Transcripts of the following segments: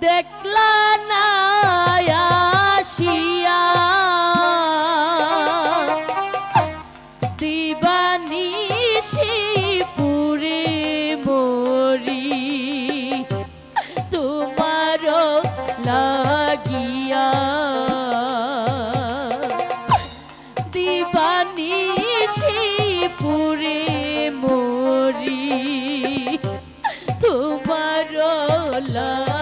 দেখলা না আসিয়া দিবানিশি পুরে মরি তোমার লাগিয়া দিবানিশি পুরে মরি তোমার লাগিয়া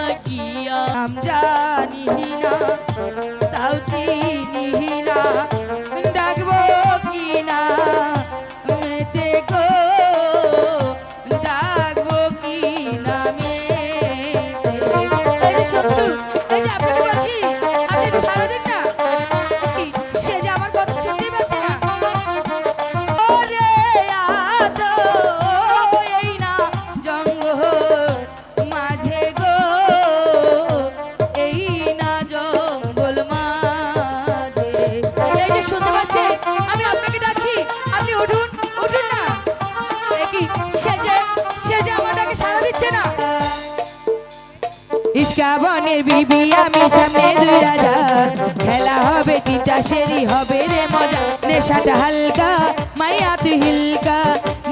নাম জানি না তাও চিনি না ডাকবো কি না মেতে গো ডাকবো কি না মেতে এই যে শত্রু এই যে আপনাকে বলছি আপনি একটু সারা দিন না কি সে যে আমার কথা শুনতেই পাচ্ছে না ওরে আছো এই না জঙ্গল মাঝে গো এই না জঙ্গল মাঝে এই যে শুনতে পাচ্ছে আমি আপনাকে ডাকছি আপনি উঠুন উঠুন না কি সে যে আমার ডাকে সাড়া দিচ্ছে না ইস্কা বনের বিবি আমি সামনে দুই রাজা খেলা হবে তিনটা সেরি হবে রে মজা নেশাটা হালকা মাইয়া তুই হিলকা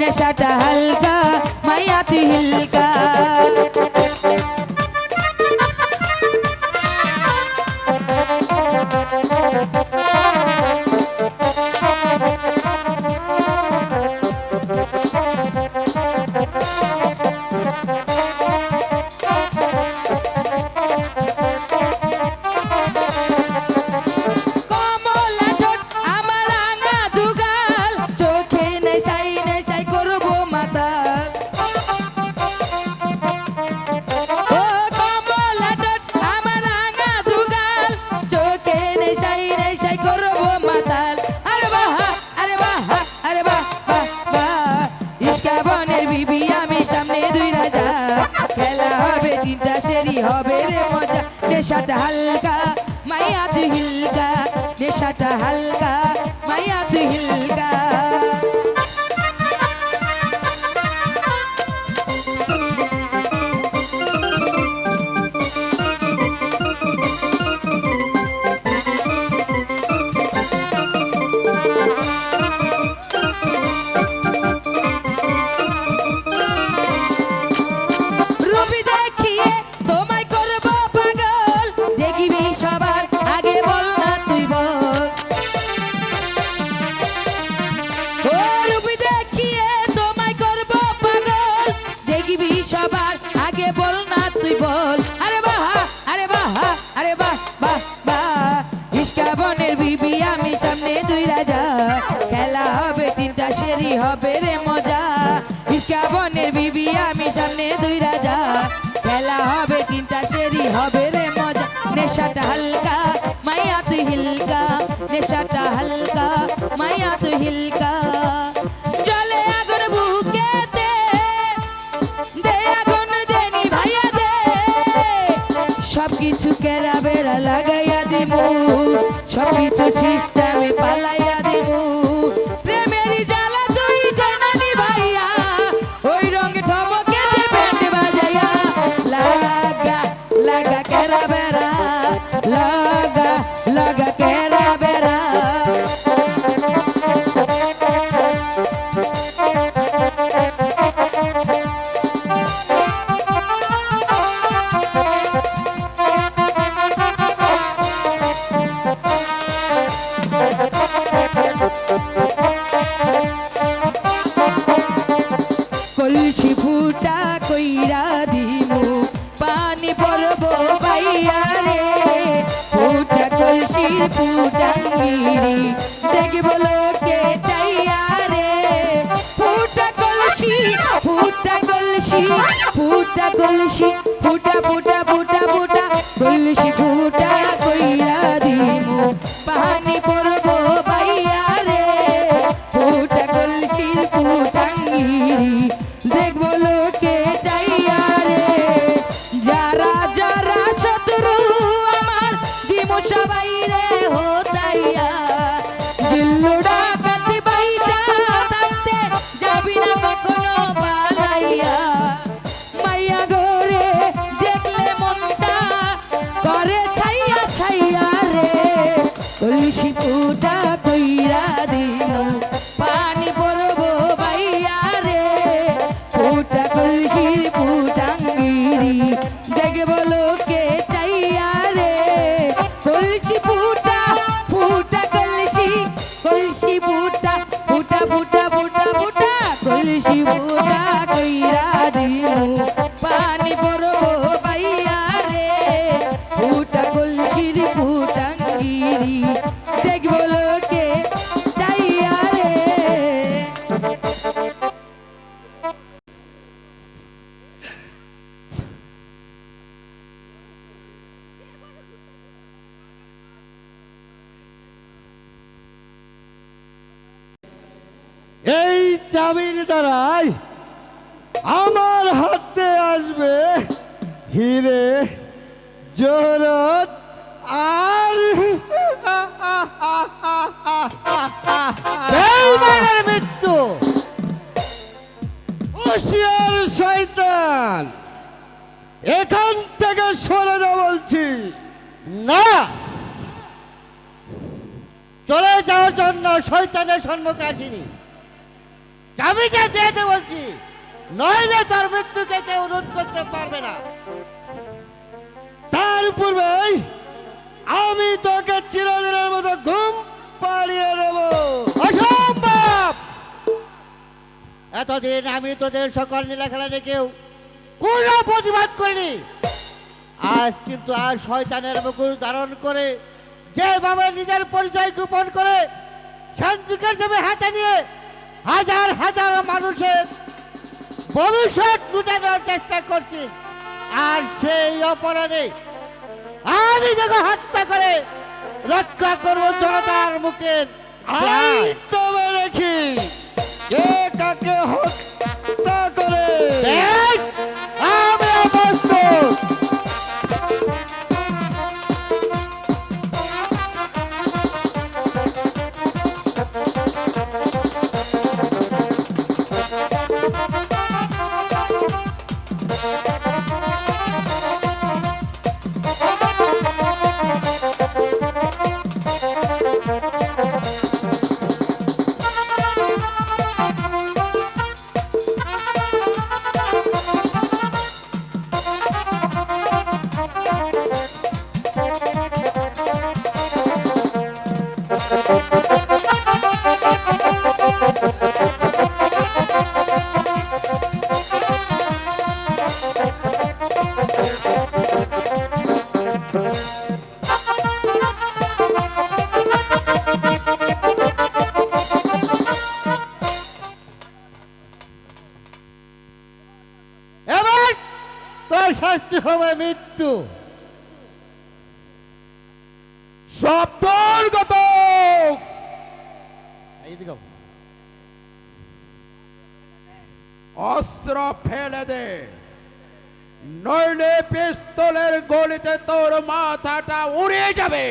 নেশাটা হালকা মাইয়া তুই হিলকা হবে রে মজা নেশাটা হালকা মাইয়া তুই হিলকা নেশাটা হালকা মাইয়া তুই হিলকা হবে রে মজা ইস্কা বনের বিবি আমি সামনে দুই রাজা খেলা হবে তিনটা সেরি হবে রে মজা নেশাটা হালকা মাইয়া তুই হিলকা নেশাটা হালকা মাইয়া তুই হিলকা জলে আগুন বুকেতে দে আগুন দেনি ভাইয়া দে সবকিছু কেরা বেড়া লাগাইয়া দিমু সবকিছু সিস্টেমে পালাইয়া দিমু लगा केरा बेरा কলসি ফুটা কইরা দিমু পানি পড়বো বাইয়া রে ফুটা কলসির ফুটাঙ্গিরি দেখব লোকে চাইয়া রে ফুটা কলসি ফুটা কলসি ফুটা কলসি ফুটা ফুটা ফুটা ফুটা কলসি ফুটা কইরা দিমু পানি পড়বো বাইয়া রে ফুটা কলসির ফুটাঙ্গিরি দেখব লোকে চাইয়া রে যারা যারা শত্রু আমার দিমু সবাই রে হোতাইয়া জিল্লুড়া কাতি বাইজা থাকতে যাবি না কখনো ফুটা কইরা দিমু পানি পড়বো পাইয়া রে ফুটা কলসির ফুটাঙ্গিরি দেখবো লোকে চাইয়া রে এই চাবির দ্বারাই আমার হাতে আসবে হিরে জহরত আর বেঈমানের মৃত্যু। হুঁশিয়ার শয়তান, এখান থেকে সরে যা বলছি। না, চলে যাওয়ার জন্য শয়তানের সম্মুখে আসিনি, চাবিটা যেতে বলছি, নইলে তার মৃত্যুকে কেউ রোধ করতে পারবে না। তার পূর্বেই আমি তোকে চিরদিনের মতো ঘুম পাড়িয়ে দেব। অসম্ভব! এতদিন আমি তোদের সকল নীলাখেলা দেখেও কোনো প্রতিবাদ করিনি, আজ কিন্তু আর শয়তানের মুখোশ ধারণ করে যেভাবে নিজের পরিচয় গোপন করে শান্তিকের জমি হাতে নিয়ে হাজার হাজার মানুষের ভবিষ্যৎ লুটানোর চেষ্টা করছি, আর সেই অপরাধে আমি তোকে হত্যা করে রক্ষা করবো জনতার মুখের। তবে দেখি কে কাকে হত্যা করে। আমরা প্রস্তুত। এবার তোর শাস্তি হবে মৃত্যু। সতর্কত, অস্ত্র ফেলে দে, নইলে পিস্তলের গলিতে তোর মাথাটা উড়ে যাবে।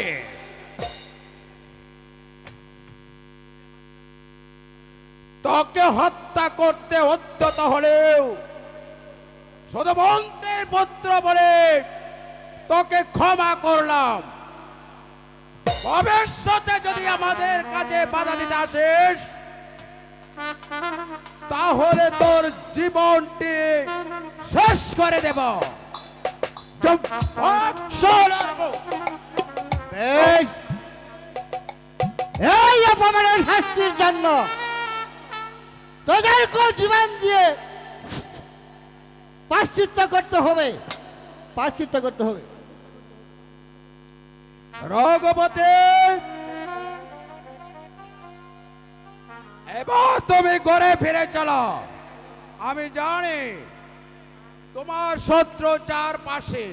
তোকে হত্যা করতে উদ্যত হলেও শুধু মন্ত্রের পুত্র বলে তোকে ক্ষমা করলাম। ভবিষ্যতে যদি আমাদের কাছে বাধা দিতে আসিস, তাহলে তোর জীবনটি শেষ করে দেব। এই অপমানের শাস্তির জন্য তোদেরকে জীবন দিয়ে প্রায়শ্চিত্ত করতে হবে, প্রায়শ্চিত্ত করতে হবে। রঘুপতি, এবার তুমি ঘরে ফিরে চলো। আমি জানি তোমার শত্রু চারপাশে।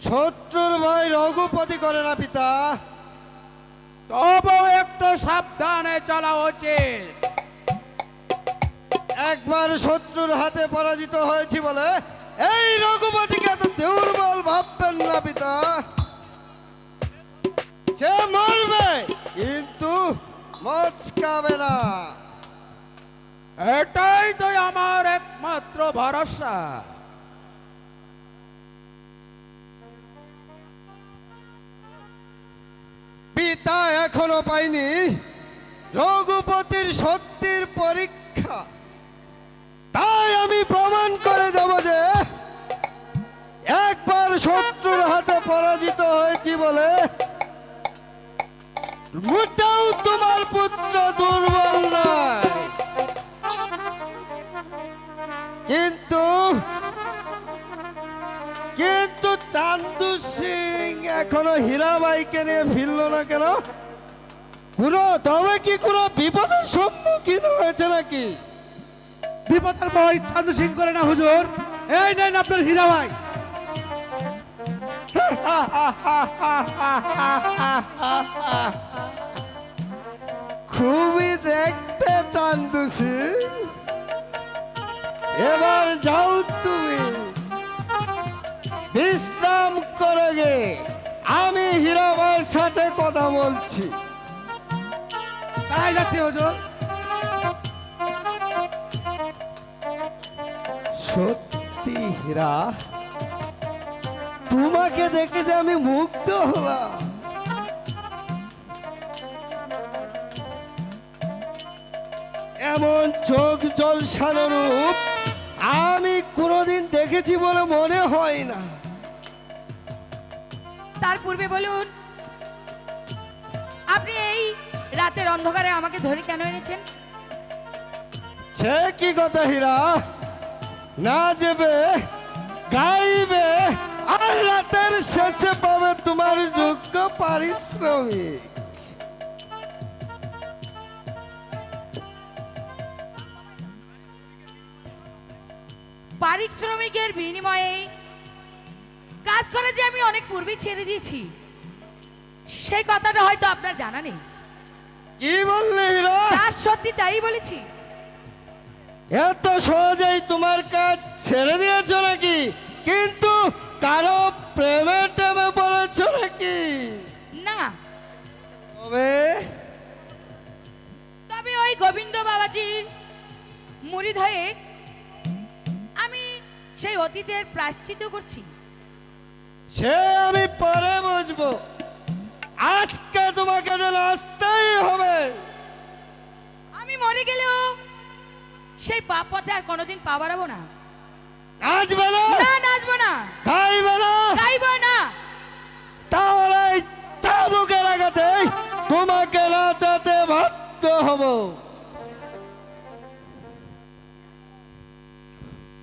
শত্রুর ভয় রঘুপতি করে না পিতা, তবু একটু সাবধানে চলা উচিত। একবার শত্রুর হাতে পরাজিত হয়েছি বলে এই রঘুপতিকে এত দুর্বল ভাববেন না পিতা। সে মরবে কিন্তু মচকাবে না, এটাই তো আমার একমাত্র ভরসা। পিতা এখনো পাইনি রঘুপতির শক্তির পরীক্ষা, তাই আমি প্রমাণ করে যাব যে একবার শত্রুর হাতে পরাজিত হয়েছি বলে মোটেও তোমার পুত্র দুর্বল নয়। কিন্তু কিন্তু চান্দু সিং এখনো হীরাবাইকে নিয়ে ফিরলো না কেন? তবে কি কোনো বিপদের সম্মুখীন হয়েছে নাকি? বিপদের ভয় চান্দু সিং করে না হুজুর। এই নেন আপনার হীরাবাই। খুবই দেখতে চান্দু সিং, এবার যাও তুমি বিশ্রাম করে গে, আমি হীরাবাইয়ের সাথে কথা বলছি। তাই যাচ্ছে হুজুর। সত্যি হীরা, তোমাকে দেখে যে আমি মুগ্ধ হলাম। এমন চোখ জলসানো রূপ আমি কোনোদিন দেখেছি বলে মনে হয় না। তার পূর্বে বলুন, আপনি এই রাতের অন্ধকারে আমাকে ধরে কেন এনেছেন? সে কি কথা হীরা, না যাবে গাইবে আর রাতের শেষে পাবে তোমার যোগ্য পারিশ্রমিক। পারিশ্রমিকের বিনিময়ে কাজ করে যে আমি অনেক পূর্বে ছেড়ে দিয়েছি, সেই কথাটা হয়তো আপনার জানা নেই। কি বললে হীরা? যা সত্যি তাই বলেছি। এত সহজেই তোমার কাজ ছেড়ে দিয়েছো নাকি? কিন্তু কারো প্রেমে টেমে পড়েছো নাকি? না, তবে তবে ওই গোবিন্দ বাবাজির মুরিদ হয়ে আমি সেই অতীতের প্রায়শ্চিত্ত করছি। সে আমি পরে বুঝবো, আজকে তোমাকে যেন আসতেই হবে। আমি মরে গেলেও সেই পাপ পথে আর কোনোদিন পা বাড়াবো না। নাচবে না? না, নাচবো না, গাইবে না? গাইবো না। তাহলে এই চাবুকের আঘাতে তোমাকে নাচাতে বাধ্য হব।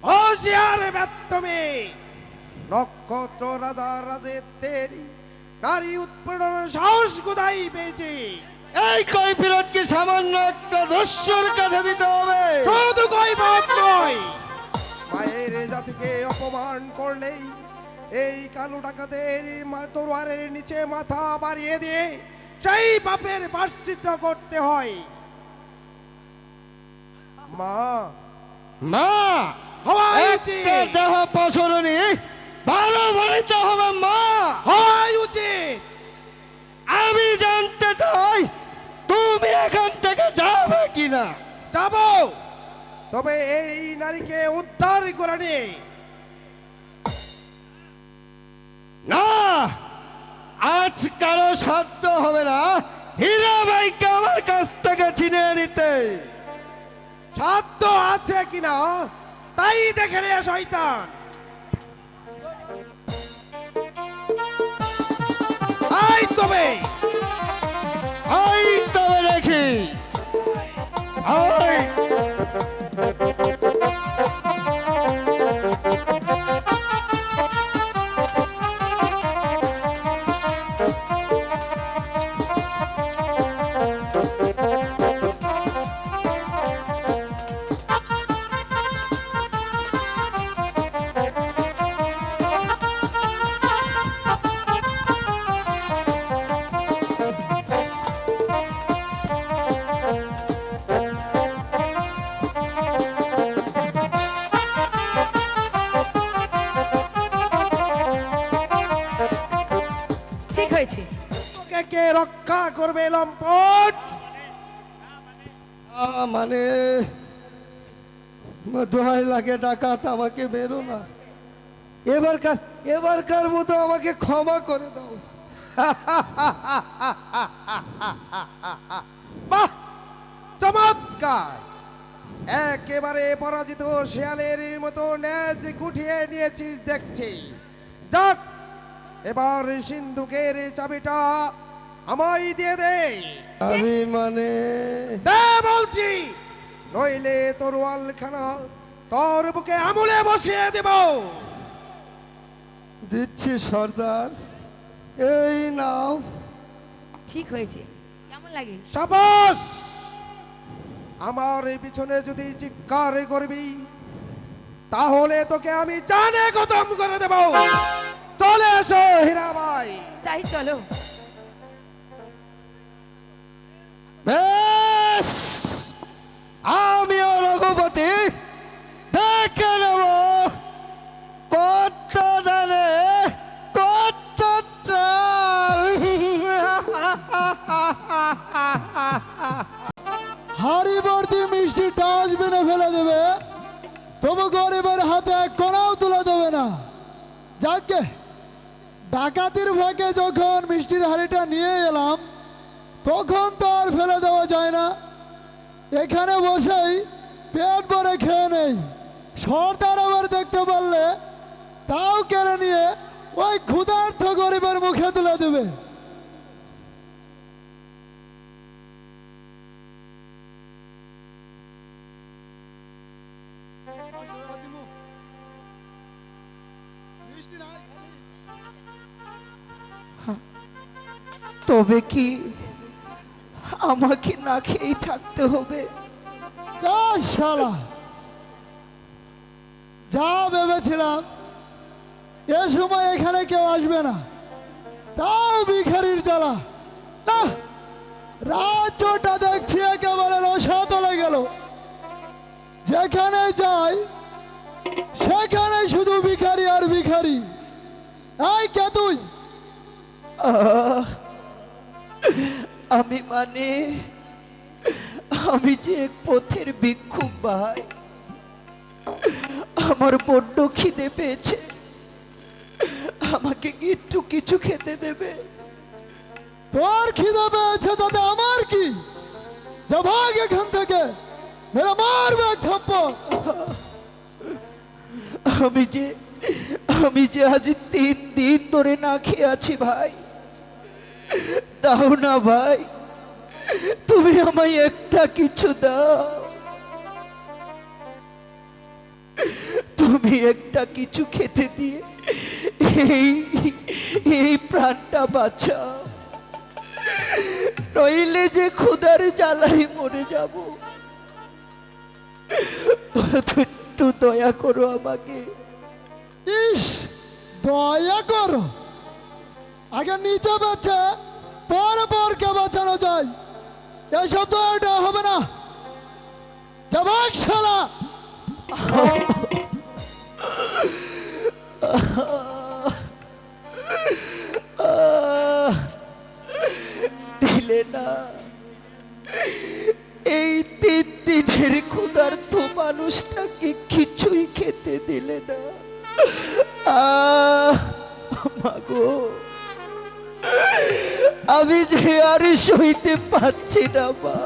होशियार তুমি নক্ষত্র রাজা রাজের নারী উৎপীড়নের সাহস কোথায় পেয়েছে? এই কৈফিয়ত কি সামান্য একটা দস্যুর কাছে দিতে হবে? শুধু কৈফিয়ত নয়, মায়ের জাতিকে অপমান করলেই এই কালো ডাকাতের তরোয়ারের নিচে মাথা বাড়িয়ে দিয়ে সেই পাপের প্রায়শ্চিত্ত করতে হয়। মা মা, হওয়াই উচিত, একটা দেহ পছরণী ভালো বাড়িতে হবে। মা, হওয়াই উচিত। আমি জানতে চাই তুমি এখান থেকে যাবে কিনা? যাব, তবে এই নারীকে উদ্ধার করে নিয়ে। না, আজ কারো সাধ্য হবে না হীরাবাইকে আমার কাছ থেকে ছিনিয়ে নিতে। সাধ্য আছে কিনা তাই দেখে রে শয়তান। আই তবে দেখি আয়। ঠিক হয়েছে। তোকে কে রক্ষা করবে লম্পট? মানে দোহাই লাগে ডাকাত, আমাকে বেরো না। এবারকার মতো আমাকে ক্ষমা করে দাও। বাহ, চমৎকার! একেবারে পরাজিত শেয়ালের মতো ন্যাজ গুটিয়ে নিয়েছিস দেখছি। যাক, এবার সিন্ধুকের চাবিটা আমায় দিয়ে দে। আমি মানে দে বলছি, নইলে তরোয়াল খানা তোর বুকে আমলে বসিয়ে দেব। দিচ্ছি সর্দার, এই নাও। ঠিক হয়েছে, কেমন লাগে? সাবাস। আমার এই পিছনে যদি চিৎকার করবি তাহলে তোকে আমি জানে খতম করে দেব। চলে এসো হীরাবাই। তাই চলো। বেশ, আমিও রঘুপতি দেখে নেব কত দানে কত চাল। হাড়ি ভর্তি মিষ্টি ডাস্টবিনে ফেলে দেবে, তবু গরিবের হাতে এক কণাও তুলে দেবে না। যাকে ডাকাতির ফাঁকে যখন মিষ্টির হাড়িটা নিয়ে এলাম তখন তো আর ফেলে দেওয়া যায় না, এখানে বসেই পেট ভরে খেয়ে নেই। সর্দার আবার দেখতে পারলে তাও কেড়ে নিয়ে ওই ক্ষুধার্ত গরিবের মুখে তুলে দেবে। তবে কি আমাকে না খেয়েই থাকতে হবে? শালা, যা ভেবেছিলাম এ সময় এখানে কেউ আসবে না, তাও ভিখারির জ্বালা। না, রাজ্যটা দেখছি একেবারে রসাতলে গেল। যেখানে যাই সেখানে শুধু ভিখারি আর ভিখারি। এই কে তুই? আমি আমি যে এক পথের ভিক্ষুক ভাই, আমার বড্ড খিদে পেয়েছে, আমাকে কি একটু কিছু খেতে দেবে? তোর খিদে পেয়েছে তাতে আমার কি? যা ভাগ এখান থেকে, মেরে মারবে এক থাপ্পড়। আমি যে আজ 3 দিন ধরে না খেয়ে আছি ভাই। দাও না ভাই, তুমি আমায় একটা কিছু দাও, তুমি একটা কিছু খেতে দিয়ে এই প্রাণটা বাঁচাও, নইলে যে ক্ষুধার জ্বালায় মরে যাব। একটু দয়া করো আমাকে। ইস, দয়া করো? আগে নিচে বাচ্চা, পরে পরকে বাঁচানো যায়। এসব তো এটা হবে না। জবাক শালা। দিলে না, এই 3 দিনের ক্ষুধার্ত মানুষটাকে কিছুই খেতে দিলে না। মাগো, আমি যে আর সইতে পারছি না মা।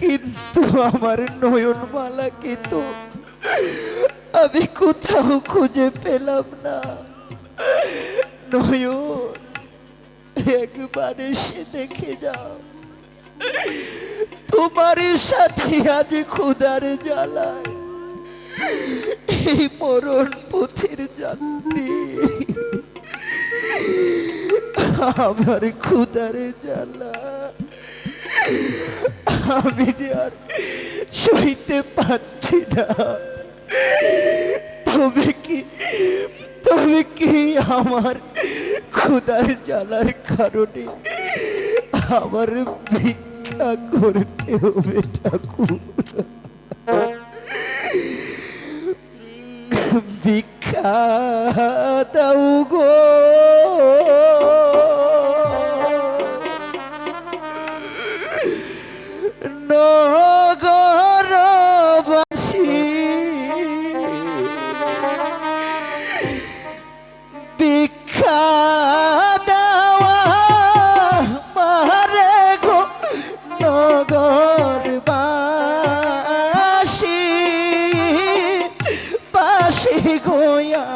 কিন্তু আমার নয়নমালাকে তো আমি কোথাও খুঁজে পেলাম না। নয়ন, একবার এসে দেখে যাও, তোমার সাথে আজ ক্ষুধার জ্বালায় এই মরণ পথের যাত্রী আমার ক্ষুধার জ্বালা আমি যে আর সইতে পারছি না। তবে কি আমার ক্ষুধার জ্বালার কারণে আমার ভিক্ষা করতে হবে ঠাকুর। ভিক্ষা দাও গো, নগরবাসী ভিক্ষা দেওয়া মারে গো, নগরবাসী পাশে গোয়া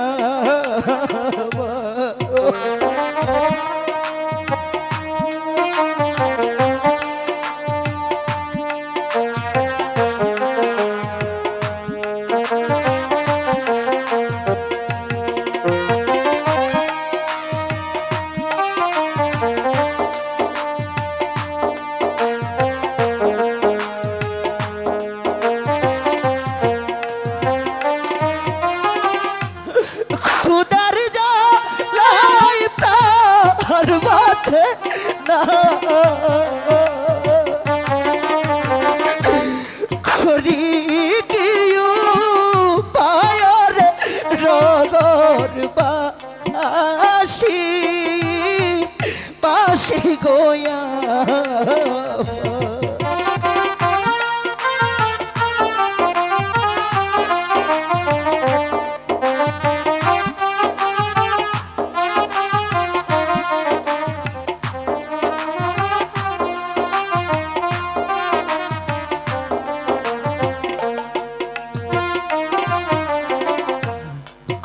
কিউ পায়র রগর বাসি বাসি গোয়া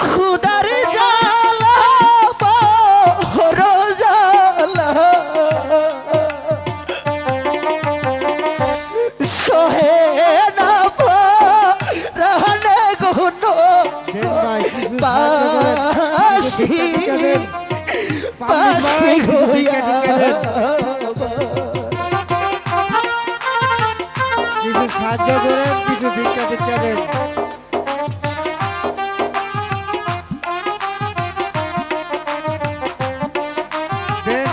খুদার জ্বালা বড় জ্বালা সহে না প্রাণে গুণ দেন ভাই কিছু সাহায্য করেন। বাসি পাবলিক ভাই, কিছু বাসি ভিক্ষা টিক্ষা দেন। কিছু সাহায্য করেন, কিছু ভিক্ষা টিক্ষা দেন।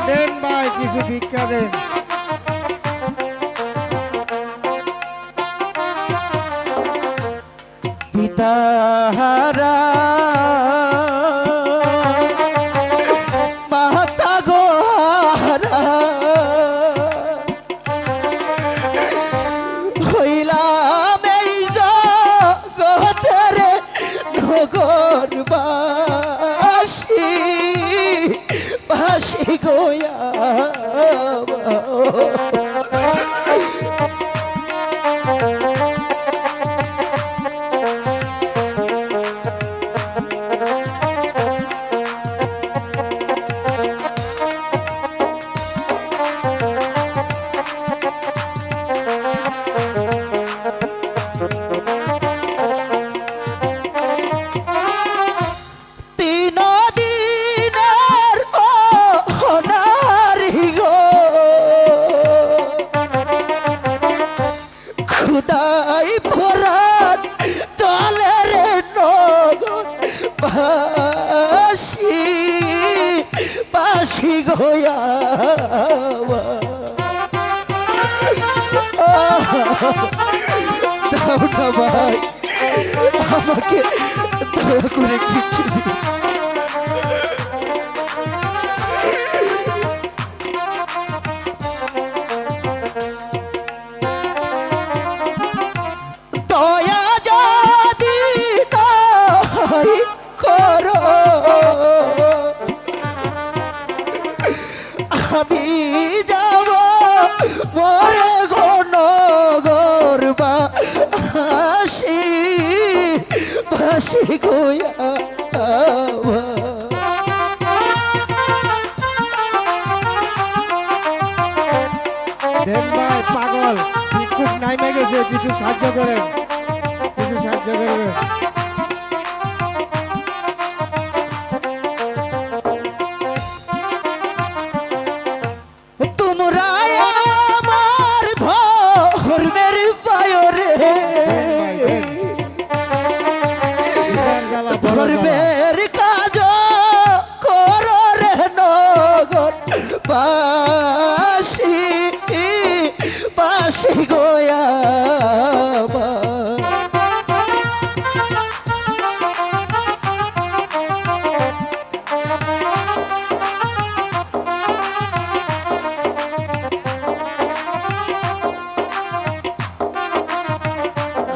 দেন ভাই কিছু ভিক্ষা দেন। পিতাহারা মাতা গোহারা হইলাম এই জগতের নগরবাসী বাসি গোয়া তিন দিনের অনারি গো খুদাই পরাণ তলের নগর বাসি বাসি গোয়া দাও না ভাই আমাকে দয়া করে কিছু দিন। দয়া যদি নাই করো আমি যাব মরে গনগর বাসি বাসি গোয়া দেন ভাই পাগল ভিক্ষুক নাইমে গেছে, কিছু সাহায্য করেন, কিছু সাহায্য করবেন। তোমরা আমার ধর্মের পায়রে ধর্মের কাজ করো রে নগর বাসি বাসি গোয়া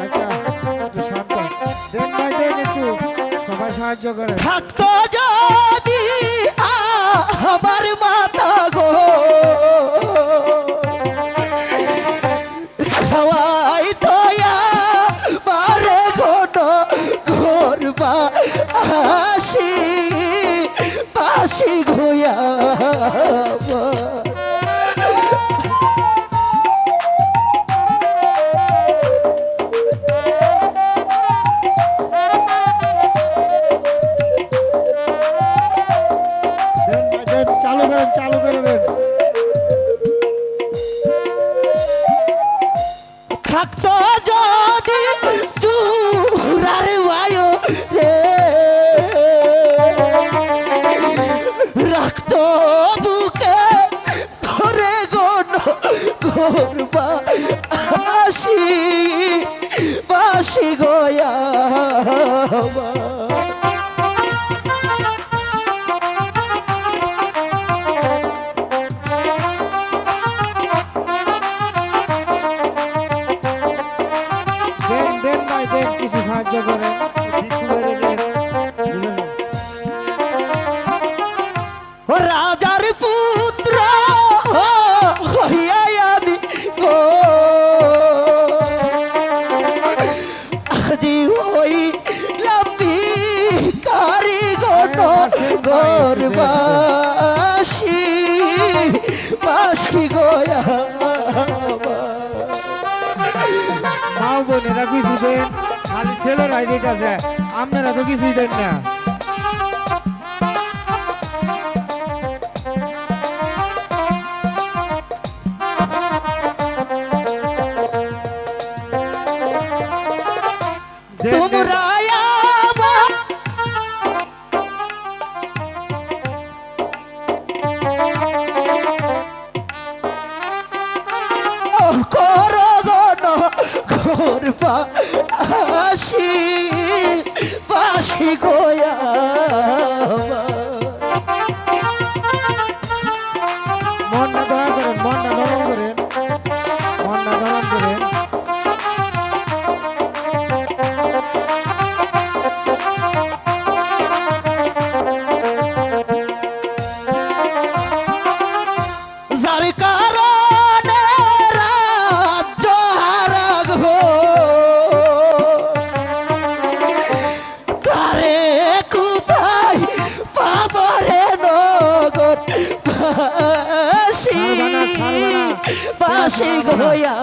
আচ্ছা, একটু শান্ত। দেন ভাই দেন একটু, সবাই সাহায্য করেন। থাকতো যদি আমার মাতা গো খাওয়াই তোয়া মারে ঘন ঘরবা আসি বাসি ঘুয়া দেন ভাই দেন, চালু করেন, চালু করে দেন। থাকতো যদি চূড়ার বায়ু রে দেন দেন ভাই দেন, কিছু সাহায্য করেন, ভিক্ষু করে দেন। ও রাজার পুত্র হইয়া আমি গো আজি হইলাম ভিখারি গরবাসী বাসি গয়া মা বোনেরা কিছু দেন, খালি ছেলেরাই দিতেছে, আপনারা তো কিছুই দেন না। দেন, দেন। তোমরা করো গণ ঘরবা আসি বাসি গোয়া মনটা দয়া করেন, মনটা নরম করেন, মনটা নরম করেন। যার কারণে রাজ্য হারাগো তারে কোথায় পাবরে নগর বাসি বাসি গোয়া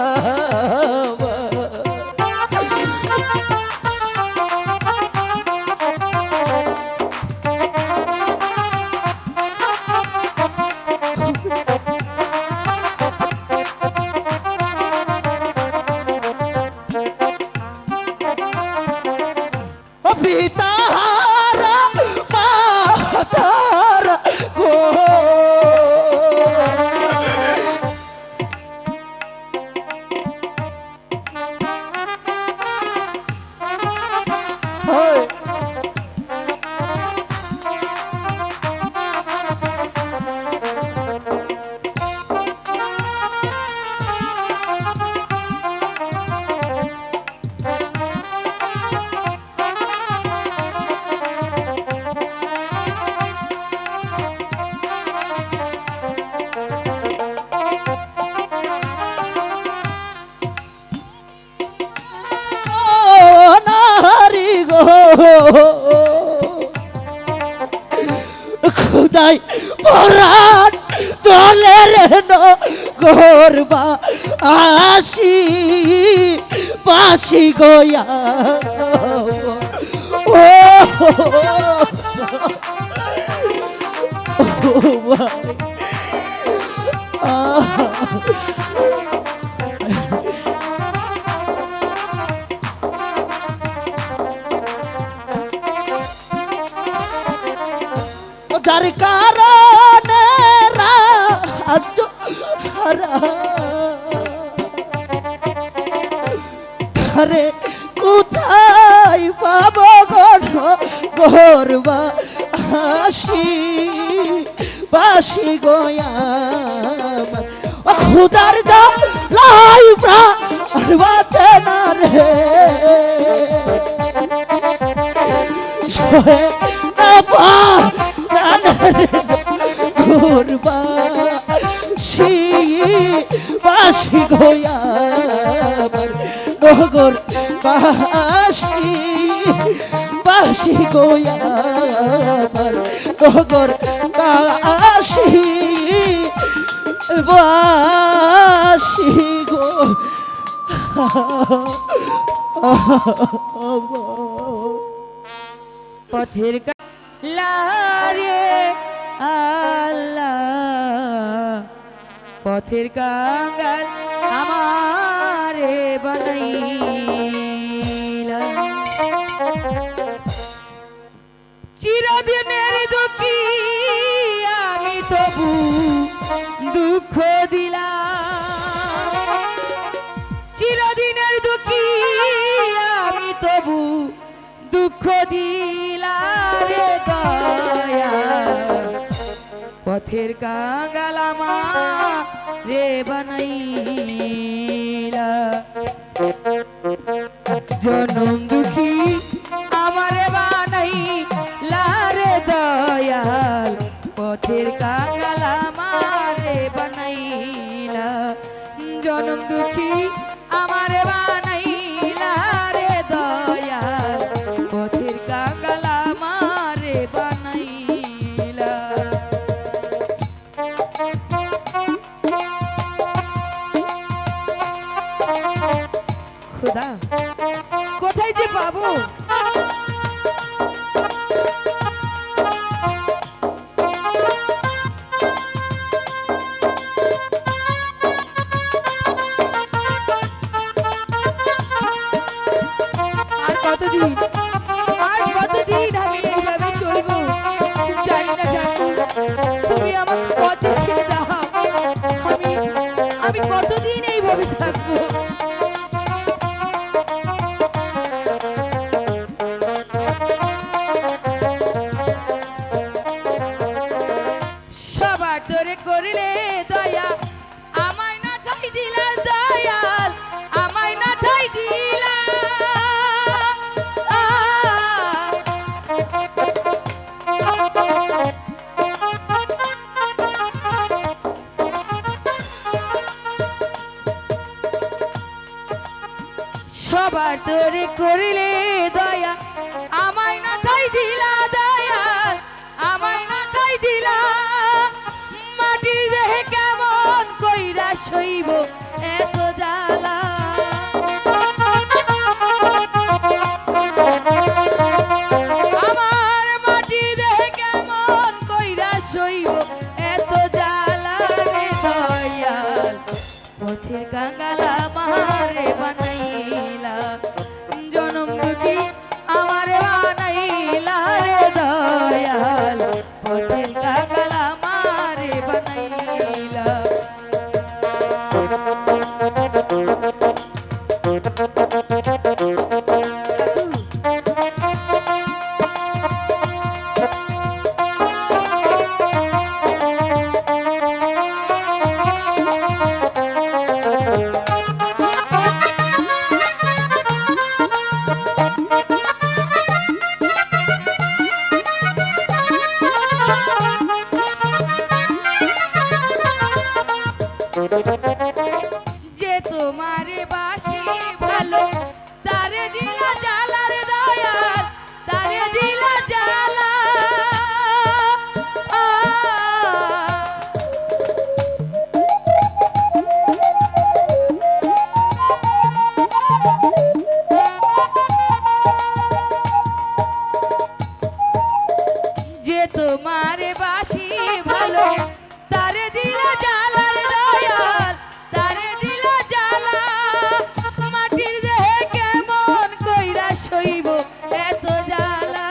পিতাহারা মাতারা গো নারী গো খুদাই পরাণ চলে রে গরবা আসি বাসি গোয়া ও যার কারণে রাজ্য হারা আরে কোথায় পাবো গরবা হাসি বাসি গোয়া খুদার যা লাই প্রাণ বাঁচে না রে সহে না ঘুরবা সি বাসি গোয়া নগর বাসি বাসি গোয়া নগর বাসি বাসি গো পথের লারে আল্লাহ পথের কাঙ্গাল আমারে বানাইলা চিরদিনের দুঃখী আমি তবু দুঃখ দিলাম চিরদিনের দুঃখী আমি তবু দুঃখ পথের কাঙ্গাল আমারে বানাইলা জনম দুঃখী আমারে বানাইলা রে দয়াল পথের কাঙ্গাল আমারে বানাইলা জনম দুঃখী আমারে বানাইলা রে দয়াল পথের কাঙ্গাল আমারে বানাইলা খোদা কোথায় যে পাবো আর কতদিন আমি এইভাবে চলবো জানি না জানি তুমি আমার পথ দেখিয়ে দাও আমি কতদিন এইভাবে থাকবো সবার তোরে করিলে দয়া আমায় না ঠাই দিলা দয়াল আমায় না ঠাই দিলা সবার তোরে করিলে দয়া আমায় না ঠাই দিলা দয়াল আমায় না ঠাই দিলা মাটির দেহে কেমন কইরা সইব এত জ্বালা আমার মাটির দেহে কেমন কইরা সইব এত জ্বালা রে দয়াল পথের কাঙ্গাল আমারে বানাইলা জনম দুঃখী আমারে বানাইলা রে দয়াল পথের কাঙ্গাল আমারে বানাইলা যে তোমারে বাসি ভালো তারে দিলা জ্বালা রে দয়াল তারে দিলা জ্বালা যে তোমারে বাসি ভালো তারে দিলা জ্বালা রে দয়াল তারে দিলা জ্বালা মাটির দেহে কেমন কইরা সইব এত জ্বালা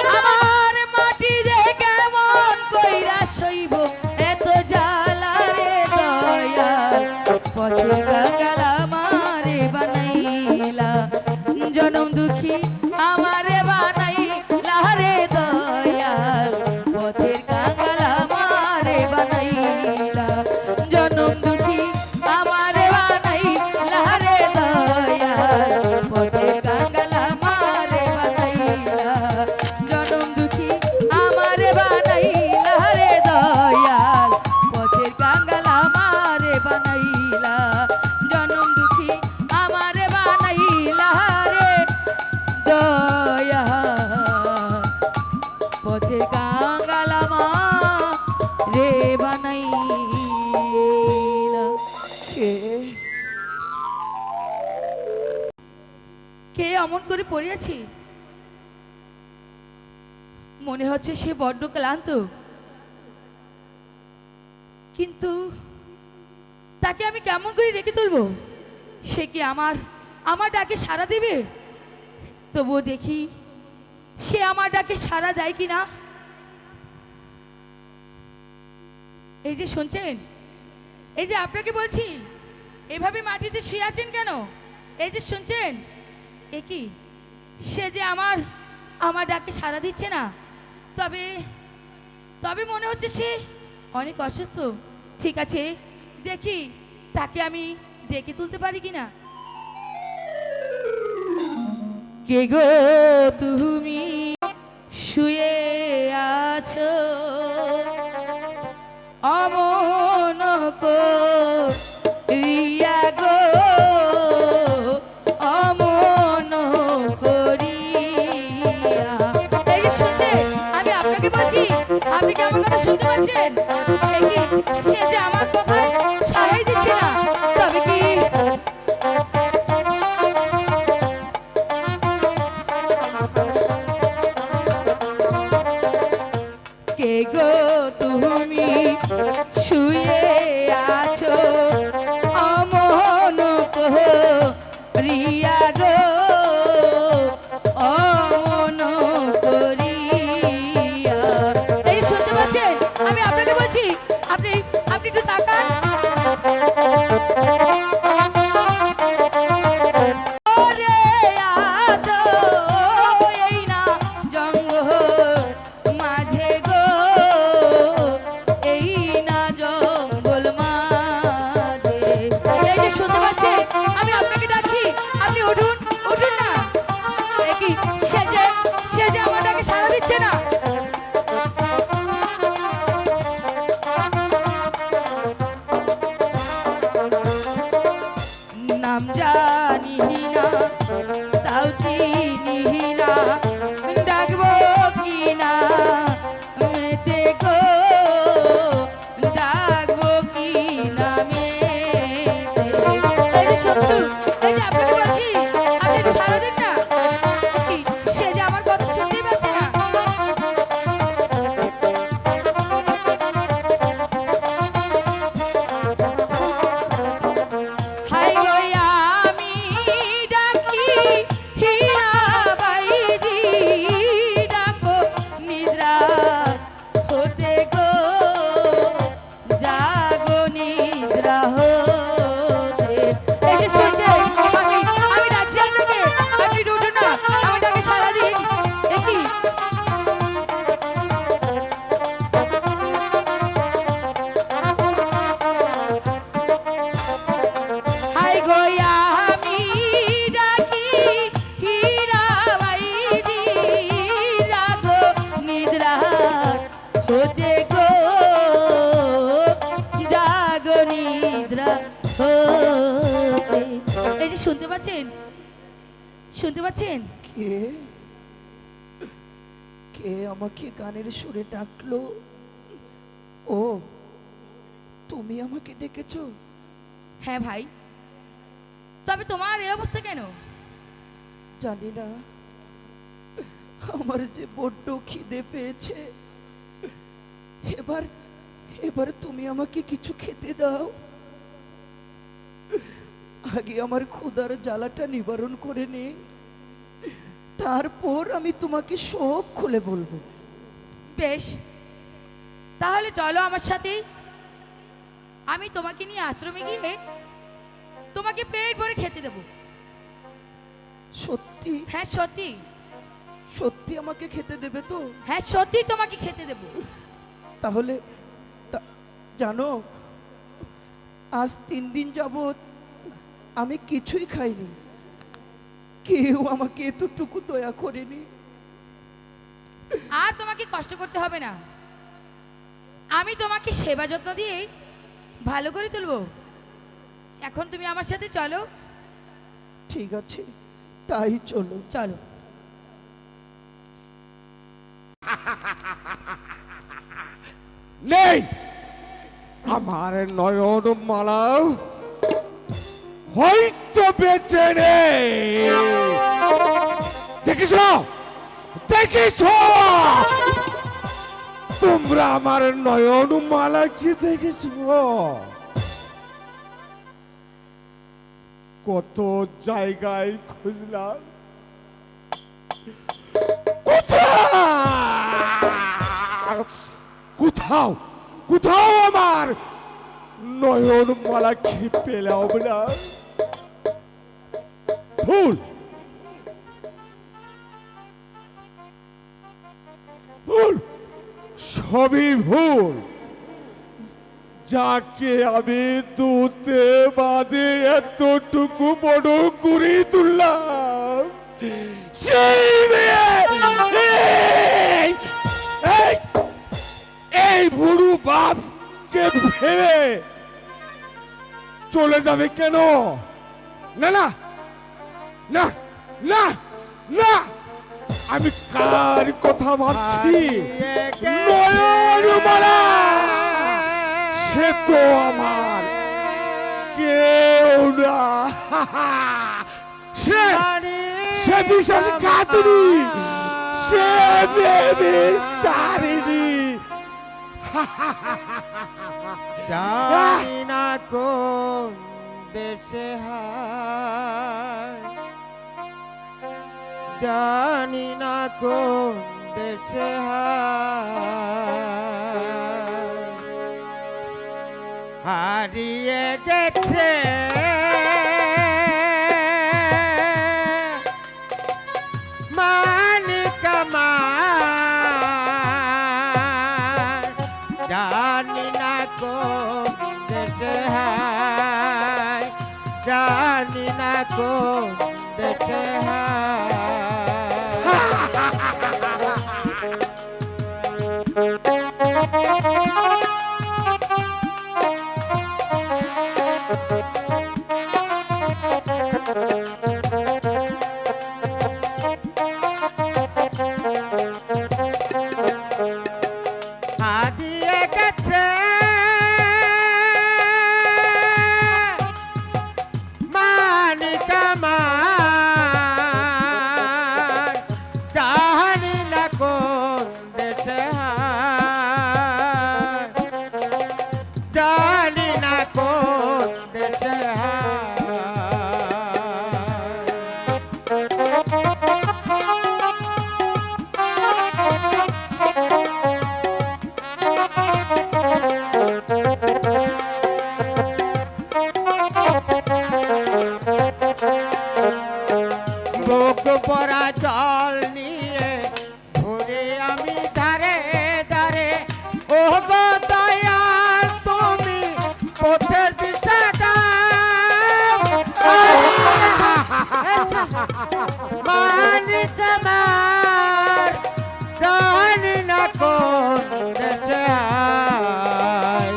আমার মাটির দেহে কেমন কইরা সইব এত জ্বালা রে দয়াল পথের কাঙ্গাল আমারে বানাইলা জনম দুঃখী আমারে বানাইলা রে দয়াল পথের কাঙ্গাল আমারে বানাইলা জনম দুঃখী আমারে বানাইলা রে দয়াল পথের কাঙ্গাল আমারে বানাইলা জনম দুঃখী আমারে বানাইলা রে দয়াল পথের কাঙ্গাল আমারে বানাইলা জনম দুঃখী আমারে বানাইলা রে দয়া পথের কাঙ্গাল আমারে বানাইলা কে অমন করে পড়িয়াছি মনে হচ্ছে সে বড্ড ক্লান্ত কিন্তু তাকে আমি কেমন করে রেখে তুলবো সে কি আমার ডাকে সাড়া দেবে তবুও দেখি সে আমার ডাকে সাড়া দেয় কিনা এই যে শুনছেন এই যে আপনাকে বলছি এভাবে মাটিতে শুয়ে আছেন কেন এই যে শুনছেন এ কি সে যে আমার ডাকে সাড়া দিচ্ছে না, তবে তবে মনে হচ্ছে সে অনেক অসুস্থ। ঠিক আছে, দেখি তাকে আমি ডেকে তুলতে পারি কিনা। কে গো তুমি শুয়ে আছো অমন করিয়া গো, অমন করিয়া। এই যে শুনছেন, আমি আপনাকে বলছি, আপনি কি আমার কথা শুনতে পাচ্ছেন? এই কি সে যে আমার কথায় সাড়াই দিচ্ছে না, তবে কি কে গো তুমি শুয়ে আছো অমন করিয়া গো, অমন করিয়া। এই শুনতে পাচ্ছেন, আমি আপনাকে বলছি, আপনি আপনি একটু তাকান। ওরে আছো এই না জঙ্গল মাঝে গো, এই না জঙ্গল মাঝে। এই যে শুনতে পাচ্ছেন, আমি আপনাকে ডাকছি, আপনি উঠুন, উঠুন না। এই কি সে যে আমার ডাকে সাড়া দিচ্ছে না। নাম জানি না তাও চিনি না, ডাকবো কি না মেতে গো, ডাকবো কি না মেতে। এই যে সত্যি, এই যে আপনাকে বলছি, আপনি একটু সাড়া দিন না। কি সে যে আমার কথা শুনতেই পাচ্ছে না। হাই গো আমি ডাকি হীরাবাইজি, ডাকো নিদ্রা হতে গো, জাগো নিদ্রা হতে। এই যে শুনছেন, আমি ডাকছি আপনাকে, আপনি একটু উঠুন না, আমি ডাকে সাড়া দিন। দেখি হাই গো আমি ডাকি হীরাবাইজি, রাখো নিদ্রা হতে গো, জাগো নিদ্রা হতে। এই যে শুনতে পাচ্ছেন, শুনতে পাচ্ছেন? কে কে আমাকে গানের সুরে ডাকলো? ও, তুমি আমাকে ডেকেছো? হ্যাঁ ভাই, তবে তোমার এই অবস্থা কেন? জানি না, আমার যে বড্ড খিদে পেয়েছে। এবার এবার তুমি আমাকে কিছু খেতে দাও, আগে আমার ক্ষুধার জ্বালাটা নিবারণ করে নে, তারপর আমি তোমাকে সব খুলে বলবো। বেশ, তাহলে চলো আমার সাথে, আমি তোমাকে নিয়ে আশ্রমে গিয়ে তোমাকে পেট ভরে খেতে দেবো। সত্যি? হ্যাঁ সত্যি, সত্যি আমাকে খেতে দেবে তো? হ্যাঁ সত্যি তোমাকে খেতে দেবো। তাহলে জানো, আজ 3 দিন যাবত আমি কিছুই খাইনি, কেউ আমাকে এতটুকু দয়া করেনি। আর তোমাকে কষ্ট করতে হবে না, আমি তোমাকে সেবা যত্ন দিয়ে ভালো করে তুলবো। এখন তুমি আমার সাথে চলো। ঠিক আছে, তাই চলো। চলো। নেই আমার নয়ন মালা হয়তো বেঁচে নেই। দেখিস দেখিস, তোমরা আমার নয়ন মালা কি দেখেছ? কত জায়গায় খুঁজলাম, কোথাও কোথাও আমার নয়ন মালা কি পেলাম না। ভুল ভুল, সবই ভুল। যাকে আমি দুধে বাদে এতটুকু বড় করে তুললাম, সেই মেয়ে এই বুড়ো বাপকে ফেলে চলে যাবে কেন? না না না না না, আমি কার কথা ভাবছি? নয়নমালা, সে তো আমার কেউ না। সে সে বিশ্বাসঘাতনী, সে বেবিচারিণী। জানি না কোন দেশে হায়, জানি না কোন দেশে হারিয়ে গেছে মানিক আমার, জানি না কোন দেশে হায়, জানি না কোন দেশে হায়। হারিয়ে গেছে মানিক আমার, জানি না কোন দেশে হায়, জানি না কোন দেশে হায়। বুক ভরা জল নিয়ে ঘুরে আমি ধারে ধারে, ও গো দয়াল তুমি পথের দিশা দাও। মানিক আমার, জানি না কোন দেশে হায়।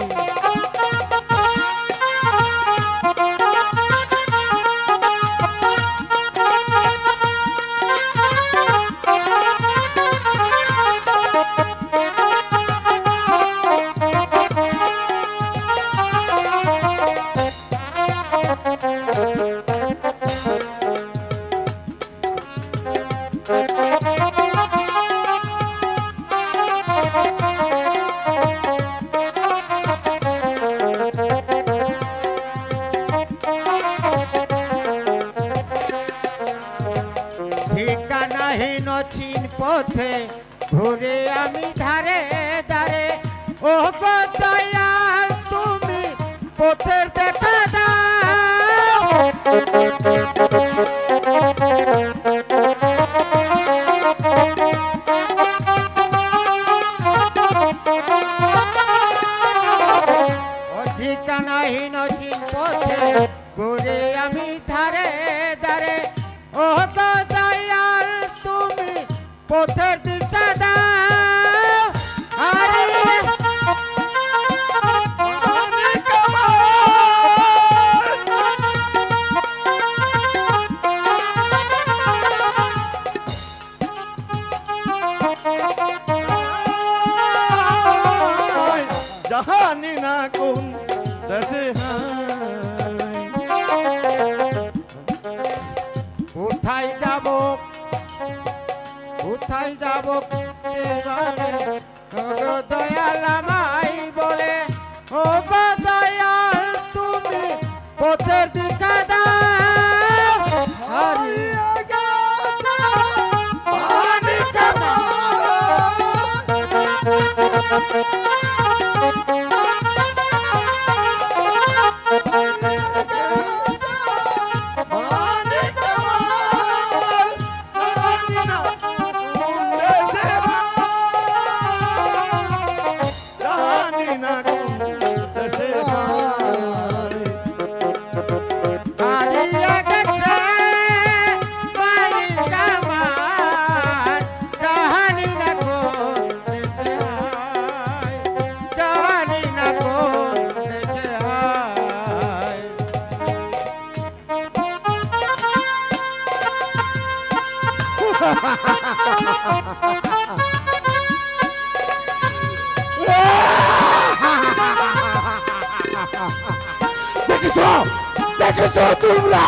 ঠিকানাহীন চিন পথে ঘুরে আমি ধারে ধারে, ও গো দয়াল তুমি পথের দেখা দাও। ও ঠিকানাহীন চিন পথে ঘুরে আমি ধারে ধারে, ও গো দয়াল তুমি পথের দিশা দাও। আরে মানিক আমার, জানি না কোন দেশে হায়। কোথায় যাব, কোথায় যাব এবারে, ও গো দয়াল আমায় বলে, ও গো দয়াল তুমি পথের দিশা দাও। হারিয়ে গেছে মানিক আমার, দেখেছো দেখেছো তোমরা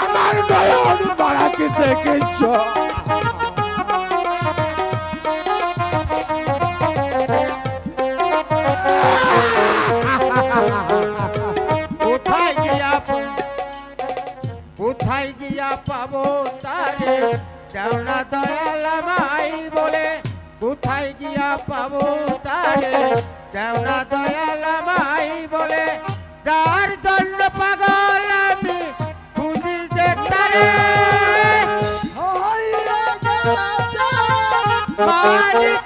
আমার নয়ন বাড়াকে দেখেছো। কোথায় গিয়া পাবো তারে দেওনা দয়াল আমায় বলে, কোথায় গিয়া পাবো তারে দেওনা দয়াল আমায় বলে, যার জন্য পাগল আমি খুঁজি যে তারে মালিক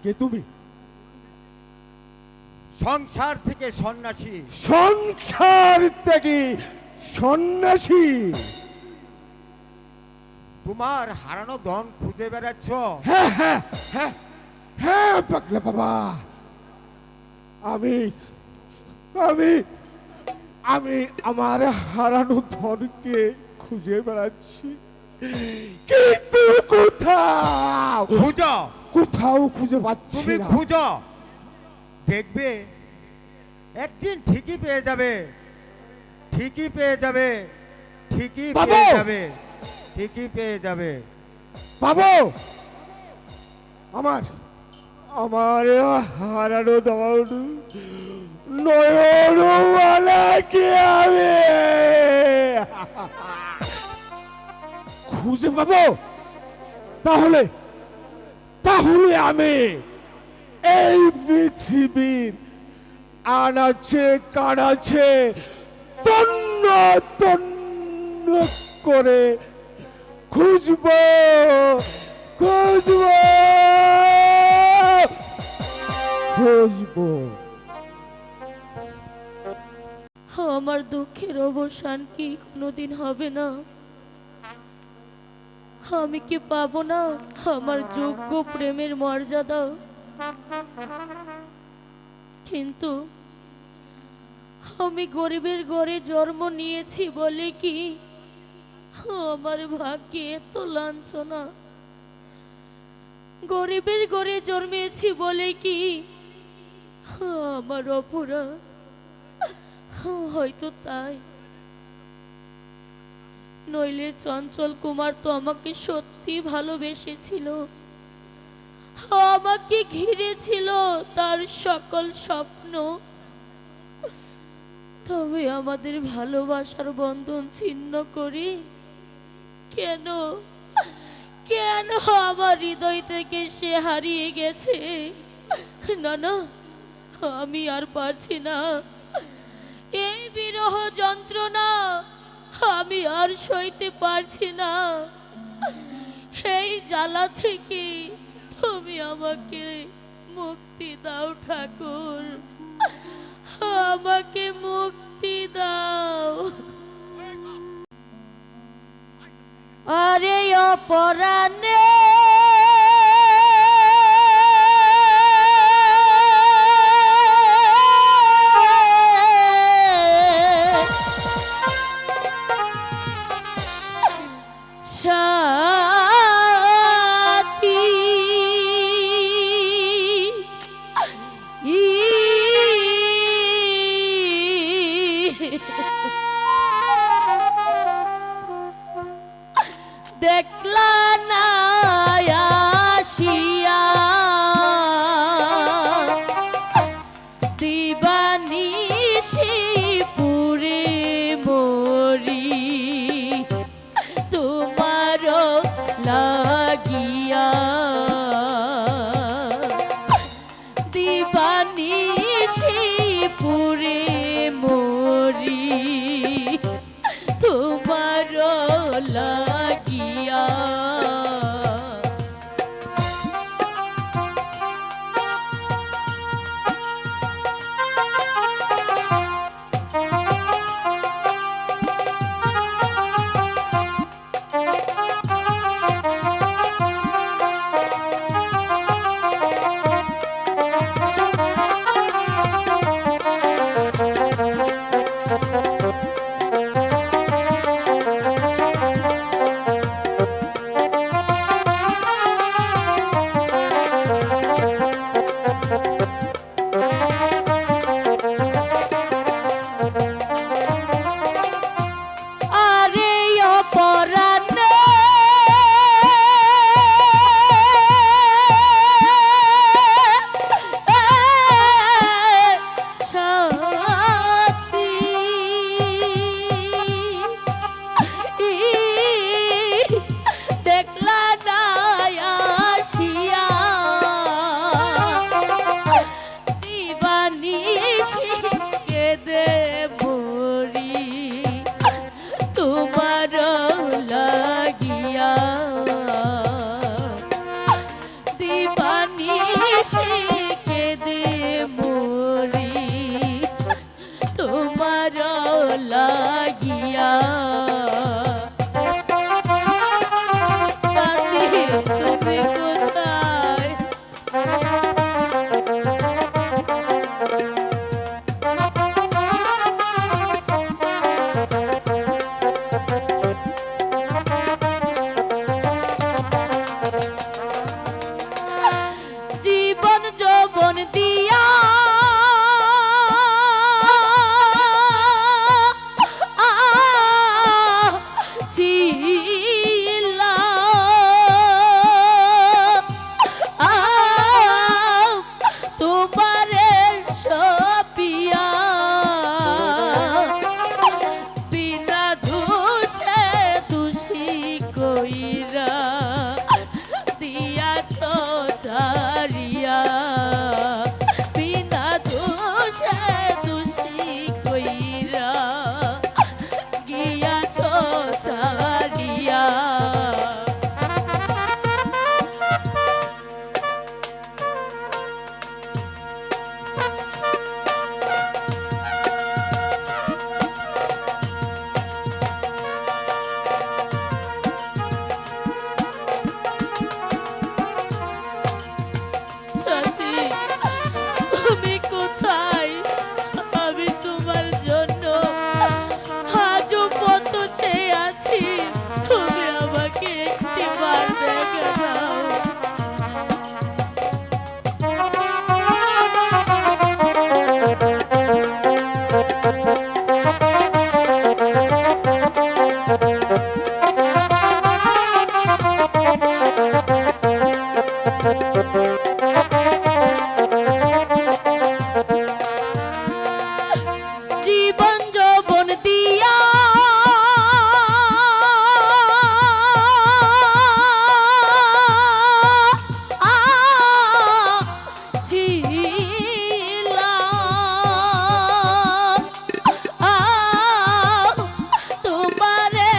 কে তুমি? সংসার থেকে সন্ন্যাসী। সংসার থেকে সন্ন্যাসী? তোমার হারানো ধন খুঁজে বেড়াচ্ছ? হ্যাঁ হ্যাঁ হ্যাঁ হ্যাঁ পাগলা বাবা, আমি আমি আমি আমার হারানো ধনকে খুঁজে বেড়াচ্ছি, কিন্তু কোথাও খুঁজো, কোথাও খুঁজে পাচ্ছি না। তুমি খুঁজো, দেখবে একদিন ঠিকই পেয়ে যাবে, ঠিকই পেয়ে যাবে, ঠিকই পেয়ে যাবে, ঠিকই পেয়ে যাবে। পাবো আমার আমার হারানো ধন নয়নওয়ালাকে আমি খুঁজে পাবো, তাহলে তাহলে আমি এই পৃথিবীর আনাচে কানাচে তন্ন তন্ন করে খুঁজবো খুঁজবো খুঁজবো। আমার দুঃখের অবসান কি কোনোদিন হবে না? আমি কি পাবো না আমার যোগ্য প্রেমের মর্যাদা? কিন্তু আমি গরিবের ঘরে জন্ম নিয়েছি বলে কি আমার ভাগ্যে এত লাঞ্ছনা? গরিবের ঘরে জন্মেছি বলে কি আমার অপরাধ? হয়তো তাই, নইলে চঞ্চল কুমার তো আমাকে সত্যি ভালোবেসেছিল, আমাকে ঘিরে ছিল তার সকল স্বপ্ন। তবে আমাদের ভালোবাসার বন্ধন ছিন্ন করি কেন? কেন আমার হৃদয় থেকে সে হারিয়ে গেছে? না না, আমি আর পারছি না, এই বিরহ যন্ত্রণা আমি আর সইতে পারছি না। সেই জ্বালা থেকে তুমি আমাকে মুক্তি দাও ঠাকুর, আমাকে মুক্তি দাও। আরে অপরাণে দেখলা না দিবানিশি পুরে মরি তোমার লাগিয়া। আরে অপরাণে সাথী দেখলা না আসিয়া দিবানিশি কেঁদে মরি তোমার লাগিয়া। দিবানিশি কেঁদে মরি তোমার লাগিয়া। সাথী তুমি কোথায়? জীবন যৌবন দিয়া তোমারে সপিয়া বিনা দোষে দোষী কইরা দিয়াছ ছাড়িয়া। বিনা দোষে দোষী কইরা গিয়াছ ছাড়িয়া। সাথী তুমি কোথায়? আমি তোমার জন্য আজও কত চেয়ে আছি। তুমি আমাকে একটি বার দেখা দাও। জীবন যৌবন দিয়া ছিলাম তোমারে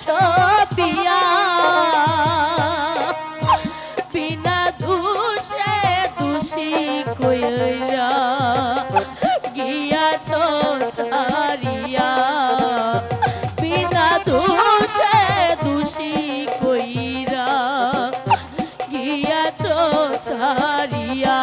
সপিয়া বিনা দোষে দোষী কইরা গিয়াছ ছাড়িয়া। বিনা দোষে দোষী কইরা গিয়াছ ছাড়িয়া।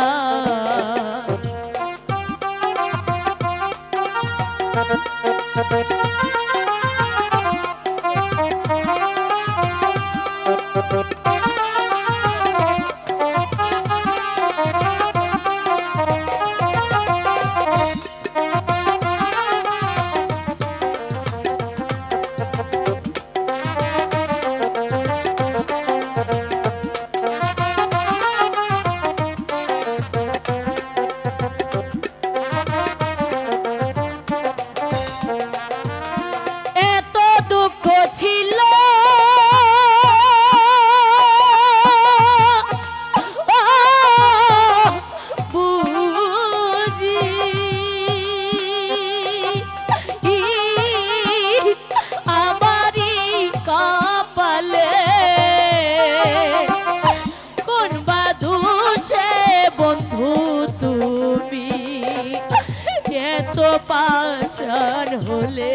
পাষাণ হলে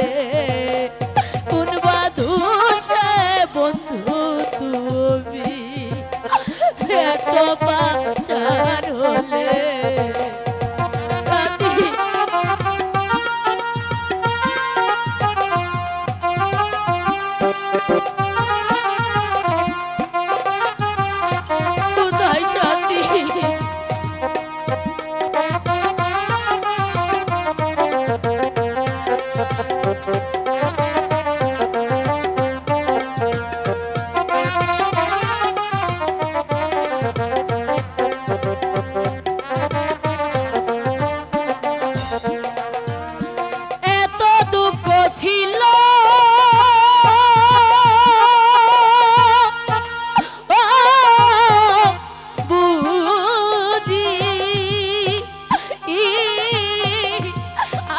কোন বাধুষে বন্ধু তুমি এত পাষাণ হলে সাথী কোথায় সাথী এত দুঃখ ছিল ও বুঝি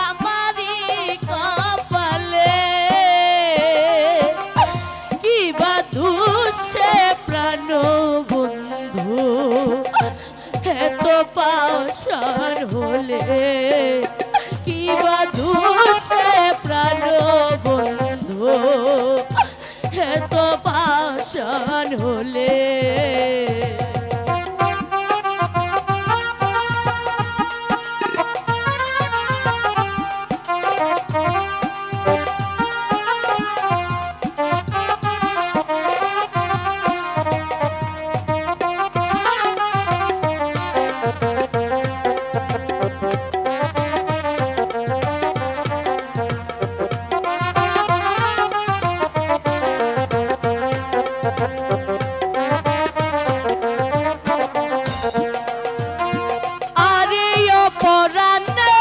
আমারি কপালে কি বা দুষে প্রাণ বন্ধু এত পাষাণ হলে কি বা দুষে প্রাণ বন্ধু এত পাষাণ হলে আরে অপরাহ্নে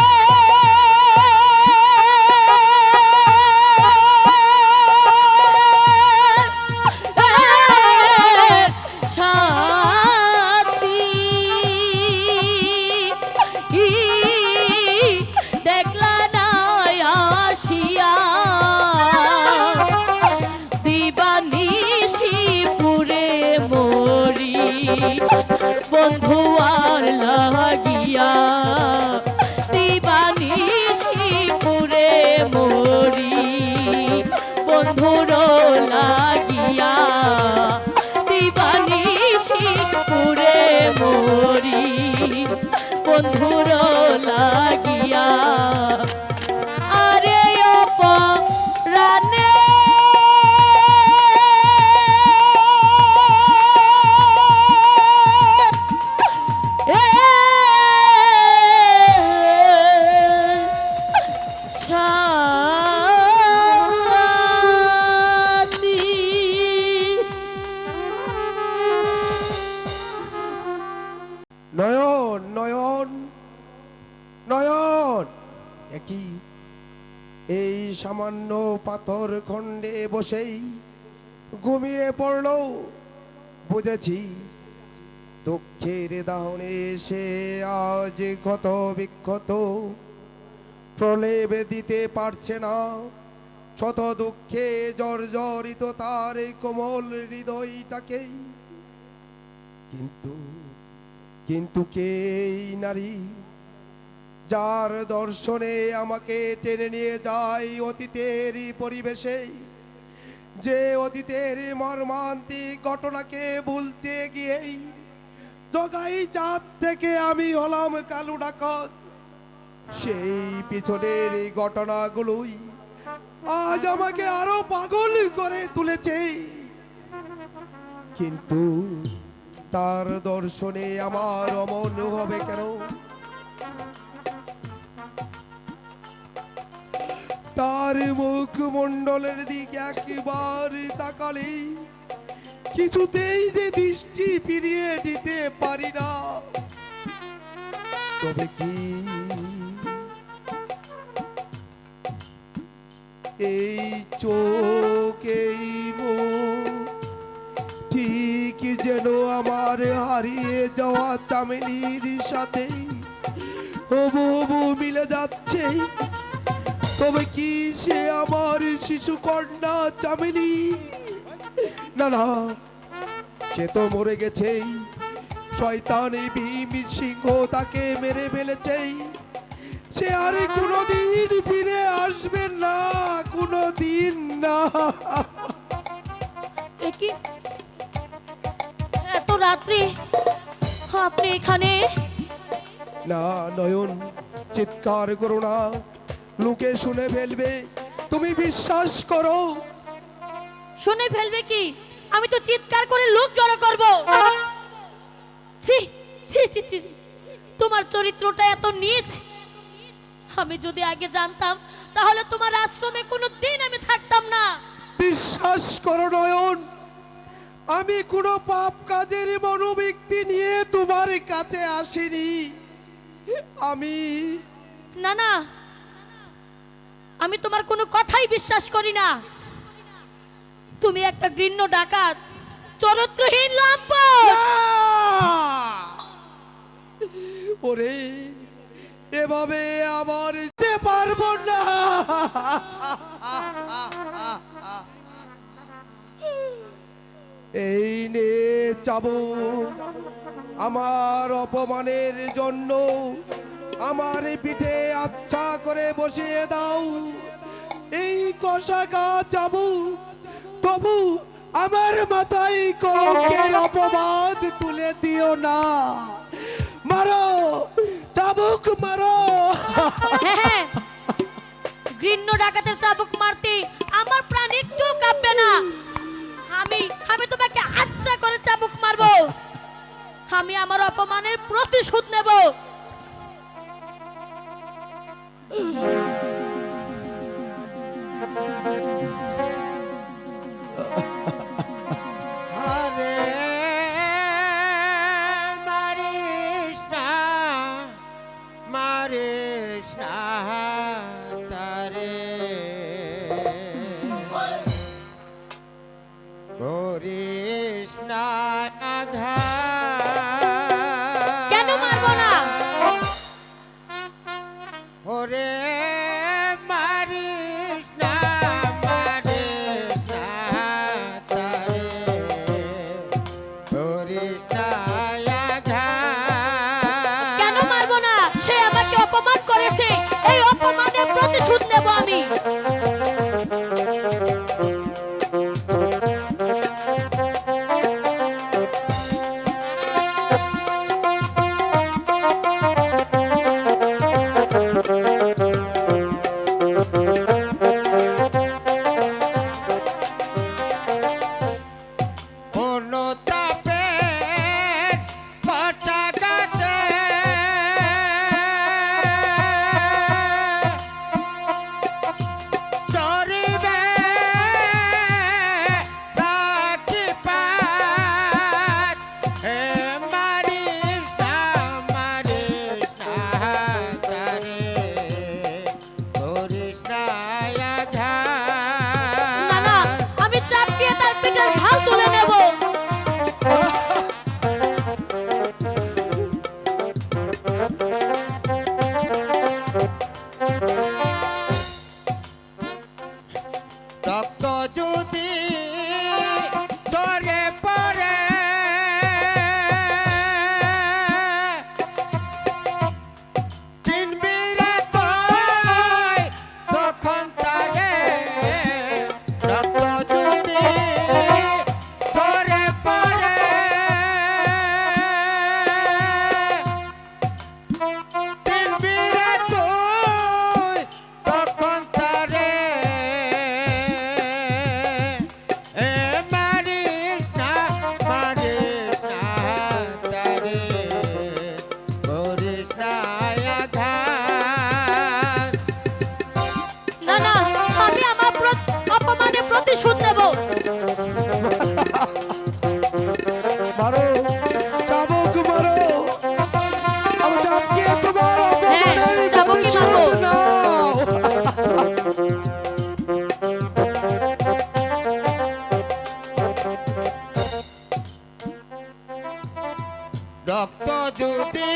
সাথী দেখলা না আসিয়া দিবানিশি পুরে মরি বন্ধু আর লাগিয়া দিবানিশি পুরে মরি বন্ধুর লাগিয়া দিবানিশি পুরে মরি বন্ধুর লাগিয়া আরে অপরাহ্নে নয়ন নয়ন নয়ন একই এই সামান্য পাথর খণ্ডে বসেই ঘুমিয়ে পড়ল বুঝেছি দুঃখের দাহনে সে আজ ক্ষত বিক্ষত প্রলেপ দিতে পারছে না শত দুঃখে জর্জরিত তার এই কোমল হৃদয়টাকে কিন্তু কিন্তু কে এই নারী যার দর্শনে আমাকে টেনে নিয়ে যায় অতীতের পরিবেশে যে অতীতের মর্মান্তিক ঘটনাকে ভুলতে গিয়েই জগাই চাঁদ থেকে আমি হলাম কালু ডাকাত সেই পিছনের এই ঘটনাগুলোই আজ আমাকে আরো পাগল করে তুলেছে কিন্তু তার দর্শনে আমার অমন হবে কেন তার মুখমণ্ডলের দিকে একবার তাকালে কিছুতেই যে দৃষ্টি ফিরিয়ে দিতে পারি না তবে কি এই চোখ এই মুখ ঠিক যেন আমার হারিয়ে যাওয়া চামেলির সাথে হবু হবু মিলে যাচ্ছে তবে কি সে আমার শিশু কন্যা চামেলি না না সে তো মরে গেছে শয়তান ভীম সিংহ তাকে মেরে ফেলেছে সে আর কোনোদিন ফিরে আসবে না, কোনোদিন না। এ কি এত রাত্রি আপনি এখানে? না নয়ন, চিৎকার করো না, লোকে শুনে ফেলবে। তুমি বিশ্বাস করো। শুনে ফেলবে কি? আমি তো চিৎকার করে লোক জড়ো করব। ছি ছি ছি ছি, তোমার চরিত্রটা এত নীচ। আমি যদি আগে জানতাম তাহলে তোমার আশ্রমে কোনো দিন আমি থাকতাম না। বিশ্বাস করো নয়ন, আমি কোনো পাপ কাজের মনোবৃত্তি নিয়ে তোমার কাছে আসিনি। আমি না না, আমি তোমার কোনো কথাই বিশ্বাস করি না। তুমি একটা ঘৃণ্য ডাকাত, চরিত্রহীন লম্পট। ওরে, এভাবে আমার যেতে পারবো না। এই নে চাবুক, আমার অপমানের জন্য আমার পিঠে আচ্ছা করে বসিয়ে দাও। এই কষাগা চাবুক, তবু আমার মাথায় কলঙ্কের অপবাদ তুলে দিও না। মারো চাবুক, মারো। হ্যাঁ, ঘৃণ্য ডাকাতের চাবুক মারতে আমার প্রাণ একটু কাঁপবে না। আমি তোমাকে আচ্ছা করে চাবুক মারবো। আমি আমার অপমানের প্রতিশোধ নেব। আরে মারিস না, মারিস না তারে, করিস না আঘাত। কেন মারবো না? ওরে মারিস না, মারিস না তারে, করিস না আঘাত। কেন মারবো না? সে আমাকে অপমান করেছে, এই অপমানের প্রতিশোধ নেব আমি। কোনো তাপের পতাকাতে চরিবে রাখি পাত। হে মারিস না, মারিস না তারে, করিস না আঘাত। না না, আমি চাপিয়ে তার পিঠের ঢাল তুলে নেব। রক্ত যদি ঝরে পড়ে, চিনবি রে তুই তখন তারে। রক্ত যদি ঝরে পড়ে, চিনবি রে তুই তখন তারে। এ মারিস না, মারিস না তারে, করিস না আঘাত। না না, আমি আমার অপমানের প্রতিশোধ নেব। মারো চাবুক, মারো। আমি চাপকে তোমার অপমানের চাবুকই মারবো। প্রতিশোধ নাও। রক্ত যদি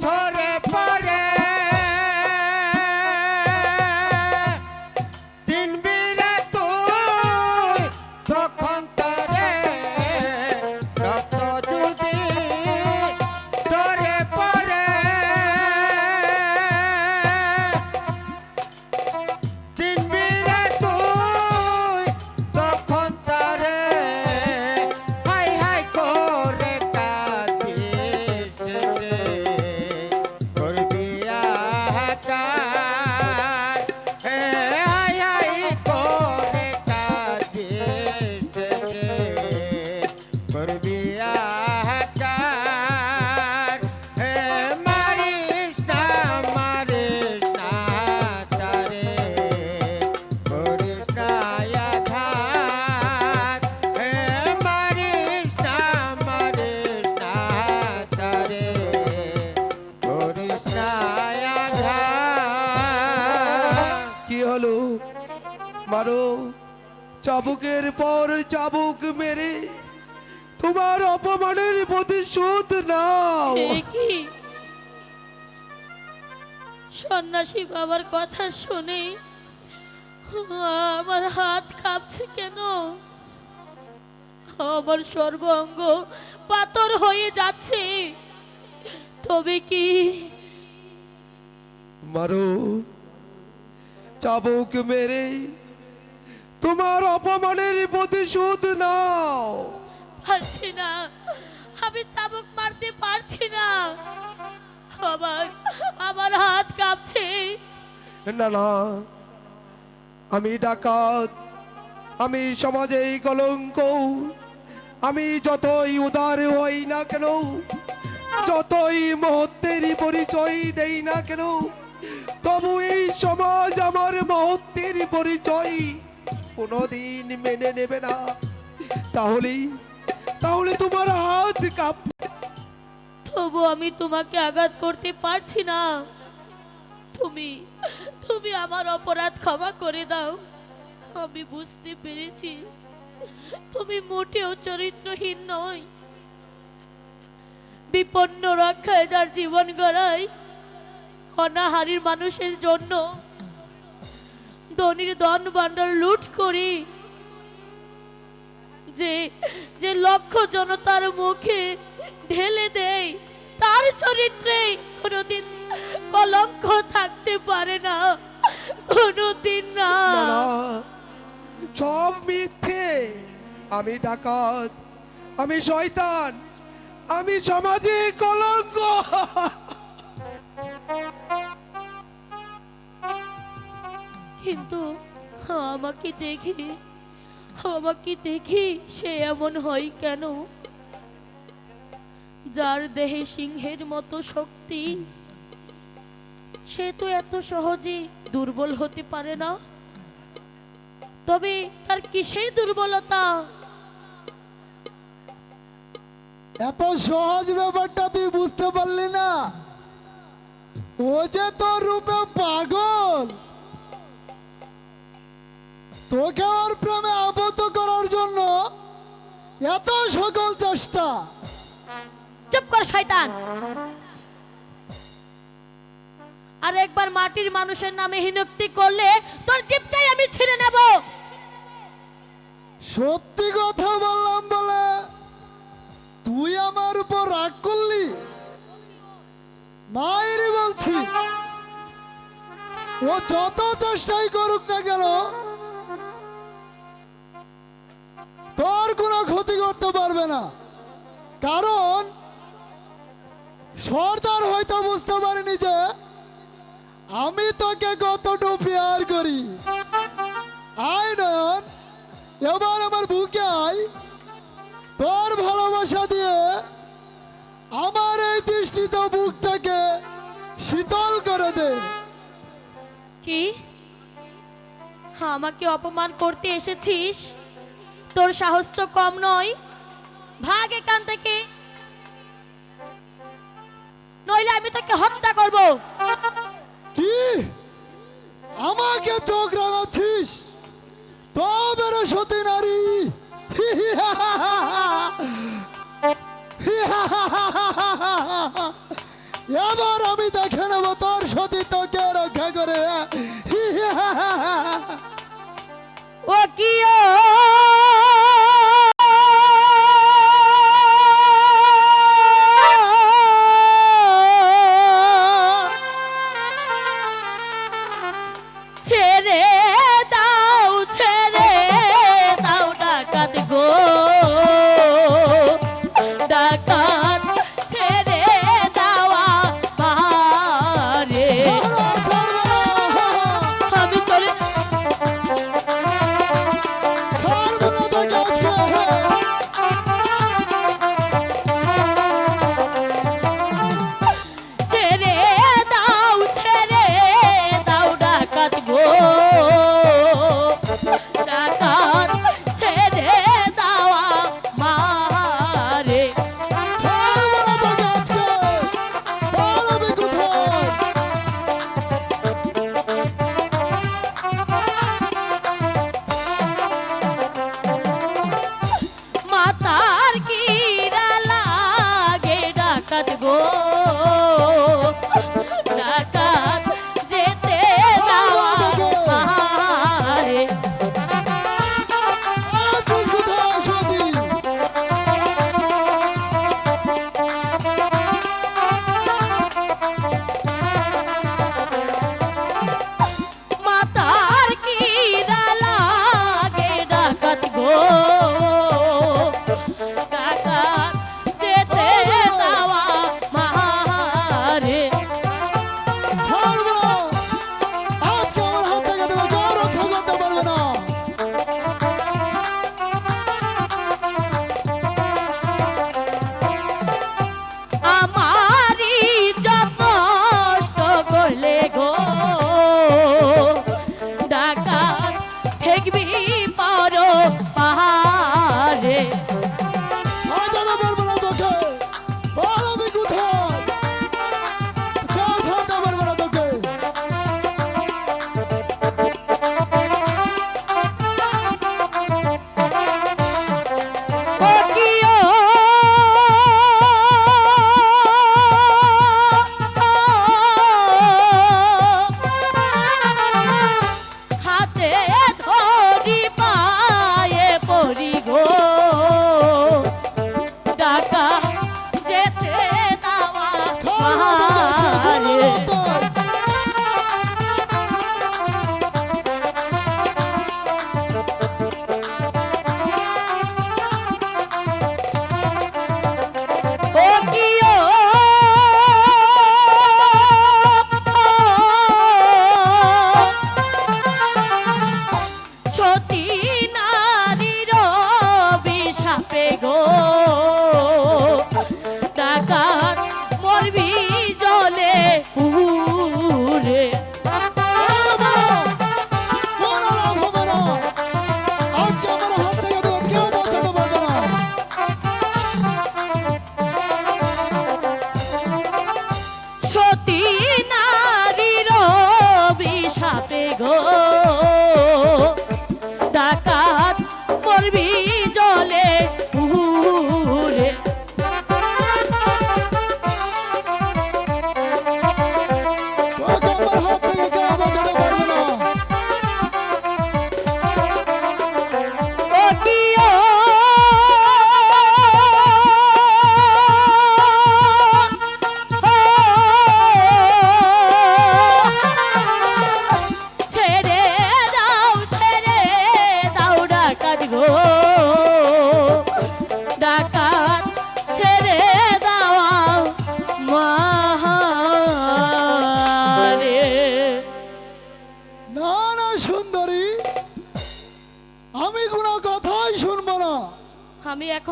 ঝরে পড়ে, চিনবি রে তুই তখন তারে। রক্ত যদি ঝরে পড়ে, মারো, চাবুকের পর চাবুক মেরে তোমার অপমানের প্রতিশোধ নাও। এ কি সন্ন্যাসী বাবার কথা শুনে আমার হাত কাঁপছে কেন? আমার সর্বাঙ্গ পাথর হয়ে যাচ্ছে। তবে কি মারো, চাবুক মেরে তোমার অপমানের প্রতিশোধ নাও। পারছি না, আমি চাবুক মারতে পারছি না। আমার হাত কাঁপছে। না না, আমি ডাকাত, আমি সমাজে কলঙ্ক। আমি যতই উদার হই না কেন, যতই মহত্বের পরিচয় দেই না কেন, তবু এই সমাজ আমার মহত্বের পরিচয় কোনোদিন মেনে নেবে না। তাহলে তাহলে তোমার হাত কাঁপ। তবু আমি তোমাকে আঘাত করতে পারছি না। তুমি তুমি আমার অপরাধ ক্ষমা করে দাও। আমি বুঝতে পেরেছি তুমি মোটেও চরিত্রহীন নয়। বিপন্ন রক্ষায় যার জীবন গড়ায়, অনাহারীর মানুষের জন্য ধনীর ধন ভাণ্ডার লুট করি, যে যে লক্ষ জনতার মুখে ঢেলে দেয়, তার চরিত্রে কোনোদিন কলঙ্ক থাকতে পারে না, কোনোদিন না। না না, সব মিথ্যে। আমি ডাকাত, আমি শয়তান, আমি সমাজে কলঙ্ক। কিন্তু আমাকে দেখি সে এমন হয় কেন? যার দেহে সিংহের মতো শক্তি, সে তো এত সহজে দুর্বল হতে পারে না। তবে তার কিসের দুর্বলতা? এত সহজ ব্যাপারটা তুই বুঝতে পারলি না? ও যে তোর রূপে পাগল, তোকে ওর প্রেমে আবদ্ধ করার জন্য এত সকল চেষ্টা। চুপ কর শয়তান! আর একবার মাটির মানুষের নামে হীনোক্তি করলে তোর জিভটাই আমি ছিঁড়ে নেব। সত্যি কথা বললাম বলে তুই আমার উপর রাগ করলি? মায়েরই বলছি, ও যত চেষ্টাই করুক না কেন তোর কোনো ক্ষতি করতে পারবে না। কারণ সর্দার হয়তো বুঝতে পারেনি যে আমি তোকে কতটুকু প্যার করি। আয় নয়ন, এবার আমার বুকে আয়, তোর ভালোবাসা দিয়ে আমার এই দৃষ্টিত বুকটাকে শীতল করে দে। কি আমাকে অপমান করতে এসেছিস? তোর সাহস তো কম নয়। ভাগ এখান থেকে, নইলে আমি তোকে হত্যা করব। কি আমাকে চোখ রাঙাচ্ছিস? তবে রে সতী নারী, এবার আমি দেখে নেব তোর সতীত্বকে রক্ষা করে। ও কি ছেড়ে দাও ডাকাত গো, ডাকাত ছেড়ে দাওয়া মারে। আমি চলে ছাড়বো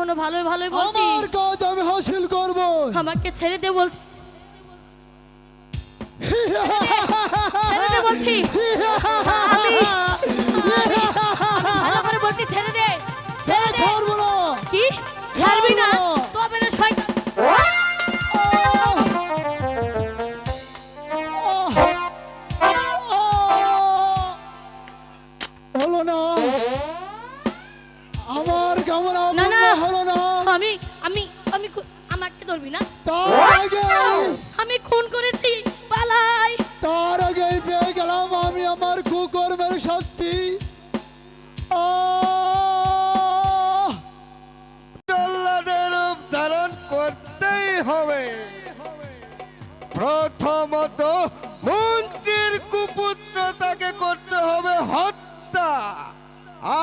এখনো ভালোই ভালোই বলছি আমার কাজ আমি হাসিল করব। আমাকে ছেড়ে দে বলছি ছেড়ে দে বলছি আমি ভালো করে বলছি ছেড়ে দে ছেড়ে দে ছাড়বো না। কি ছাড়বি না ছাড়বো না। তবে না শয়তান হলো না, আমার কেমন না, না। হলো না। আমি আমি আমি আমাকে ধরবি না তার আগে আমি খুন করেছি পালাই তার আগে পেয়ে গেলাম আমি আমার কুকর্মের শাস্তি। জল্লাদের রূপ ধারণ করতেই হবে। প্রথমত মন্ত্রীর কুপুত্র তাকে করতে হবে হত্যা,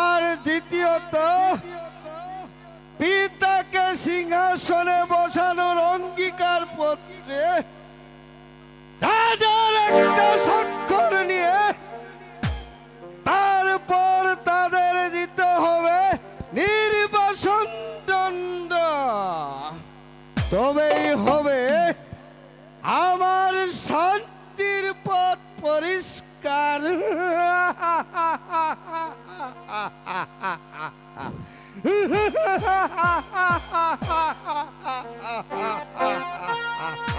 আর দ্বিতীয়ত পিতাকে সিংহাসনে বসানোর অঙ্গীকার পত্রে রাজার একটা স্বাক্ষর নিয়ে তারপর তাদের দিতে হবে নির্বাসন দণ্ড। তবেই হবে আমার শান্তির পথ পরিষ্কার।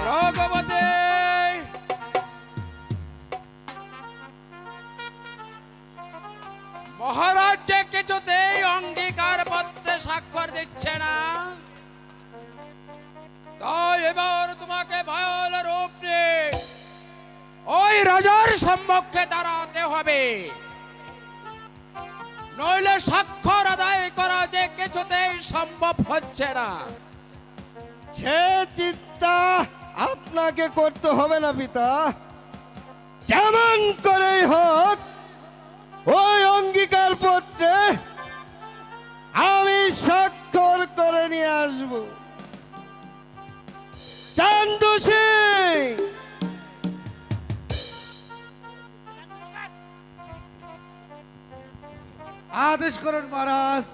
রঘুপতি, মহারাজ যে কিছুতেই অঙ্গীকার পত্রে স্বাক্ষর দিচ্ছে না, তাই এবার তোমাকে ভয়াল রূপ নিয়ে ওই রাজার সম্মুখে দাঁড়াতে হবে, নইলে স্বাক্ষর আদায় করা যে কিছুতেই সম্ভব হচ্ছে না। সে চিন্তা আপনাকে করতে হবে না পিতা, যেমন করেই হোক ওই অঙ্গীকার পত্রে আমি স্বাক্ষর করে নিয়ে আসব। চান্দু সিং, আদেশ করুন মহারাজ।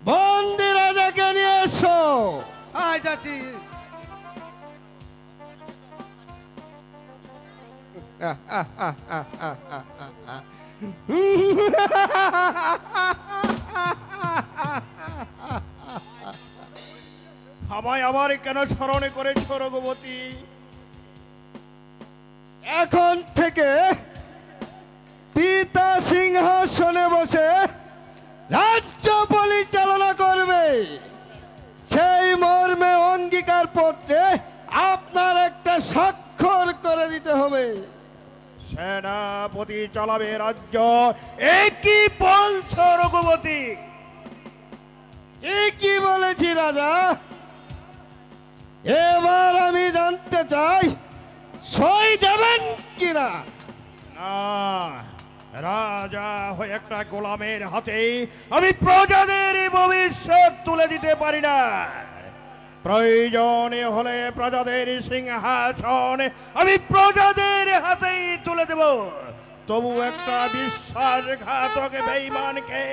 বন্দি রাজাকে নিয়ে এসো। আয় যাচ্ছি। আমায় আবার কেন স্মরণে করেছ রঘুপতি? এখন থেকে পিতা সিংহাসনে বসে রাজ্য পরিচালনা করবে, সেই মর্মে অঙ্গীকার পত্রে আপনার একটা স্বাক্ষর করে দিতে হবে। সেনাপতি চালাবে রাজ্য, এ কি বলছ রঘুপতি? কি বলেছি রাজা? এবার আমি জানতে চাই সই দেবেন কিনা। না, রাজা হয়ে একটা গোলামের হাতে আমি প্রজাদের ভবিষ্যৎ তুলে দিতে পারি না। প্রয়োজনে হলে প্রজাদের সিংহাসন আমি প্রজাদের হাতেই তুলে দেব, তবু একটা বিশ্বাসঘাতক বেঈমানকে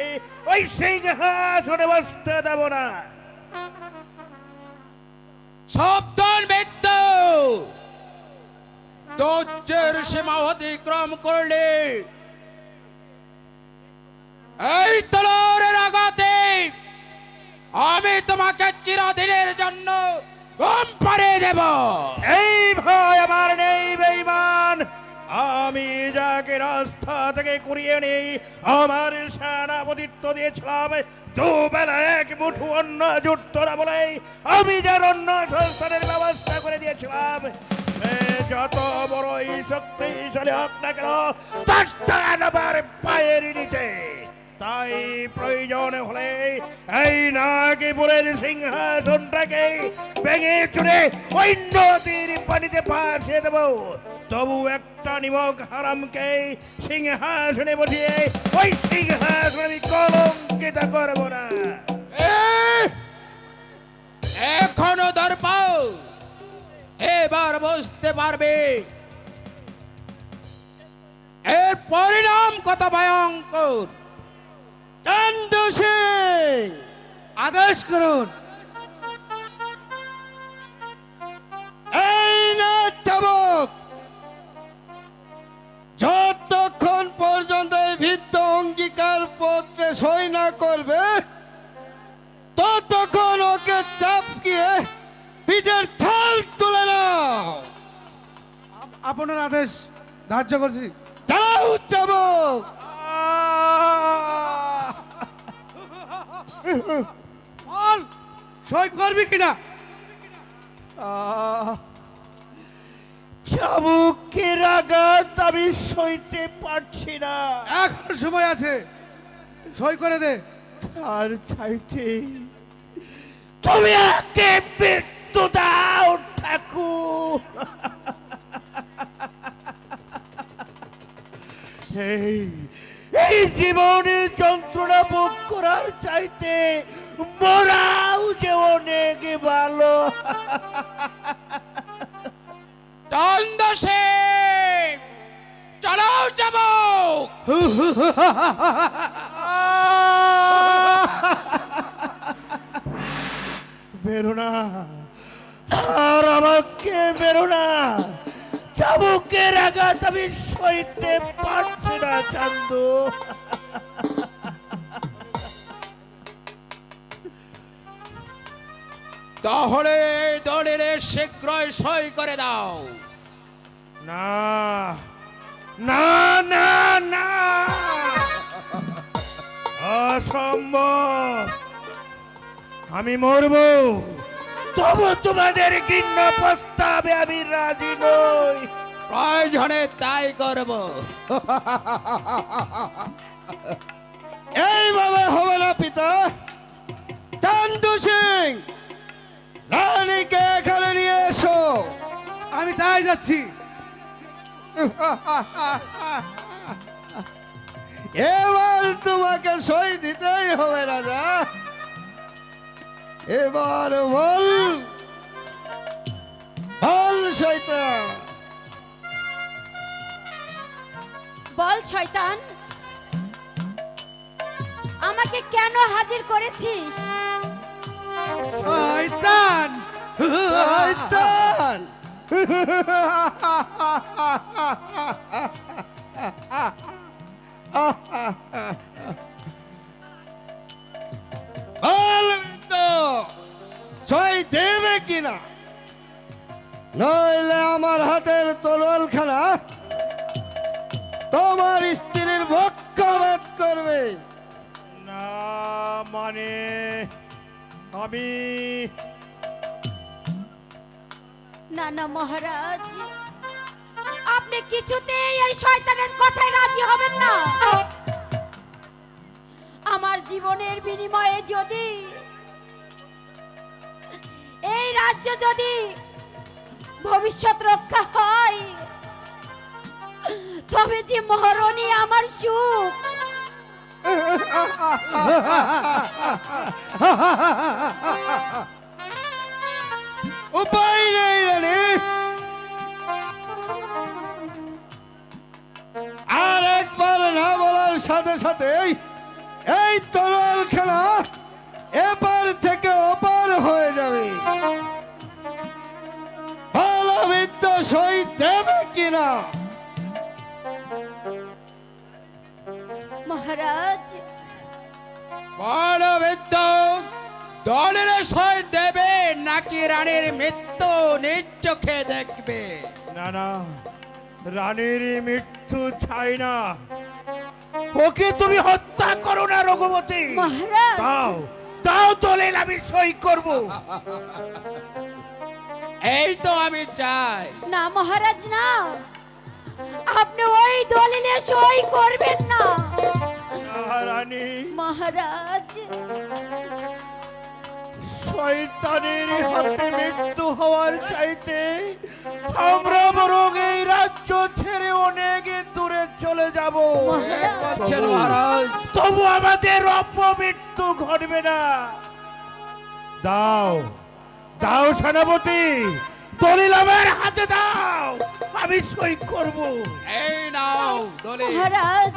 ওই সিংহাসনে বসতে দেব না। সাবধান বৃদ্ধ, ধৈর্যের সীমা অতিক্রম করলে এই তলোয়ারের আঘাতে আমি তোমাকে চিরদিনের জন্য ঘুম পাড়িয়ে দেব। এই ভয় আমার নেই বেঈমান। আমি যাকে রাস্তা থেকে কুড়িয়ে নেই আমার সেনাপতিত্ব দিয়েছিলাম, দুবেলা এক মুঠো অন্ন জুটত না বলে আমি যার অন্য সংস্থানের ব্যবস্থা করে দিয়েছিলাম, সে যত বড়ই শক্তিশালী হোক না কেন তার স্থান আমার পায়ের নিচে। তাই প্রয়োজন হলে এই নাগিপুরের সিংহাসনটাকে ভেঙে চুরে ওই নদীর পানিতে ভাসিয়ে দেব, তবু একটা নিমক হারামকে সিংহাসনে বসিয়ে ওই সিংহাসন আমি কলঙ্কিত করবো না। এখনো দর পাও, এবার বুঝতে পারবে এর পরিণাম কত ভয়ঙ্কর। চান্দু সিং, আদেশ করুন। এই না চাবুক, যতক্ষণ পর্যন্ত এই ভিত্ত অঙ্গীকার পত্রে সই না করবে ততক্ষণ ওকে চাপকিয়ে পিঠের ছাল তুলে নাও। আপনার আদেশ ধার্য করছি। যাও চাবুক। বল, সই করবি কিনা? চাবুকের আঘাত আমি সইতে পারছি না। এখন সময় আছে, সই করে দে। আর চাইতে তুমি একে মৃত্যু দাও ঠাকুর। এই জীবনে যন্ত্রণা ভোগ করার চাইতে মরাও যে অনেক ভালো। চন্দ্র সিং, চলো যাবো। বেরো না, আর আমাকে বেরো না। চাবুকের আঘাত আমি সইতে পারছি না চান্দু। তাহলে দলের শীঘ্রই সই করে দাও। না না না না, অসম্ভব। আমি মরব, তবু তোমাদের ঘৃণা প্রস্তাবে আমি রাজি নই। প্রয়োজনে তাই করব। এইভাবে হবে না পিতা। চান্দু সিং, রানীকে এখানে নিয়ে এসো। আমি তাই যাচ্ছি। এবার তোমাকে সই দিতেই হবে রাজা। এবার বল বল শয়তান। বল শয়তান, আমাকে কেন হাজির করেছিস? শয়তান! শয়তান! বল তো, সই দেবে কিনা, নইলে আমার হাতের তলোয়ারখানা তোমার স্ত্রীর পক্ষপাত করবে। না মানে আমি না না মহারাজ, আপনি কিছুতেই এই শয়তানের কথায় রাজি হবেন না। আমার জীবনের বিনিময়ে যদি এই রাজ্য যদি ভবিষ্যৎ রক্ষা হয়, তবে যে মহারানী আমার সুখ। উপায় নেই রানী। আর একবার না বলার সাথে সাথে এই তলোয়ার খেলা এপার থেকে ওপার হয়ে যাবে। ভালোবিদ্য সই দেবে কিনা? মহারাজ, বলো বৃদ্ধ, দলের সই দেবে নাকি রানীর মৃত্যু নিজ চোখে দেখবে? না না, রানীর মৃত্যু চাই না। ওকে তুমি হত্যা করো না রঘুপতি। মহারাজ। দাও দাও দলিল, আমি সই করব। এই তো আমি চাই। না মহারাজ না, আপনি ওই দলিলে সই করবেন না। রানী, মহারাজ, শয়তানের হাতে মৃত্যু হওয়ার চাইতে আমরা বরং এই রাজ্য ছেড়ে অনেক দূরে চলে যাব। ঠিক বলছেন মহারাজ। তবু আমাদের অপমৃত্যু ঘটবে না। দাও দাও সেনাপতি, দলিল আমার হাতে দাও, আমি সই করব। এই নাও দলিল। মহারাজ,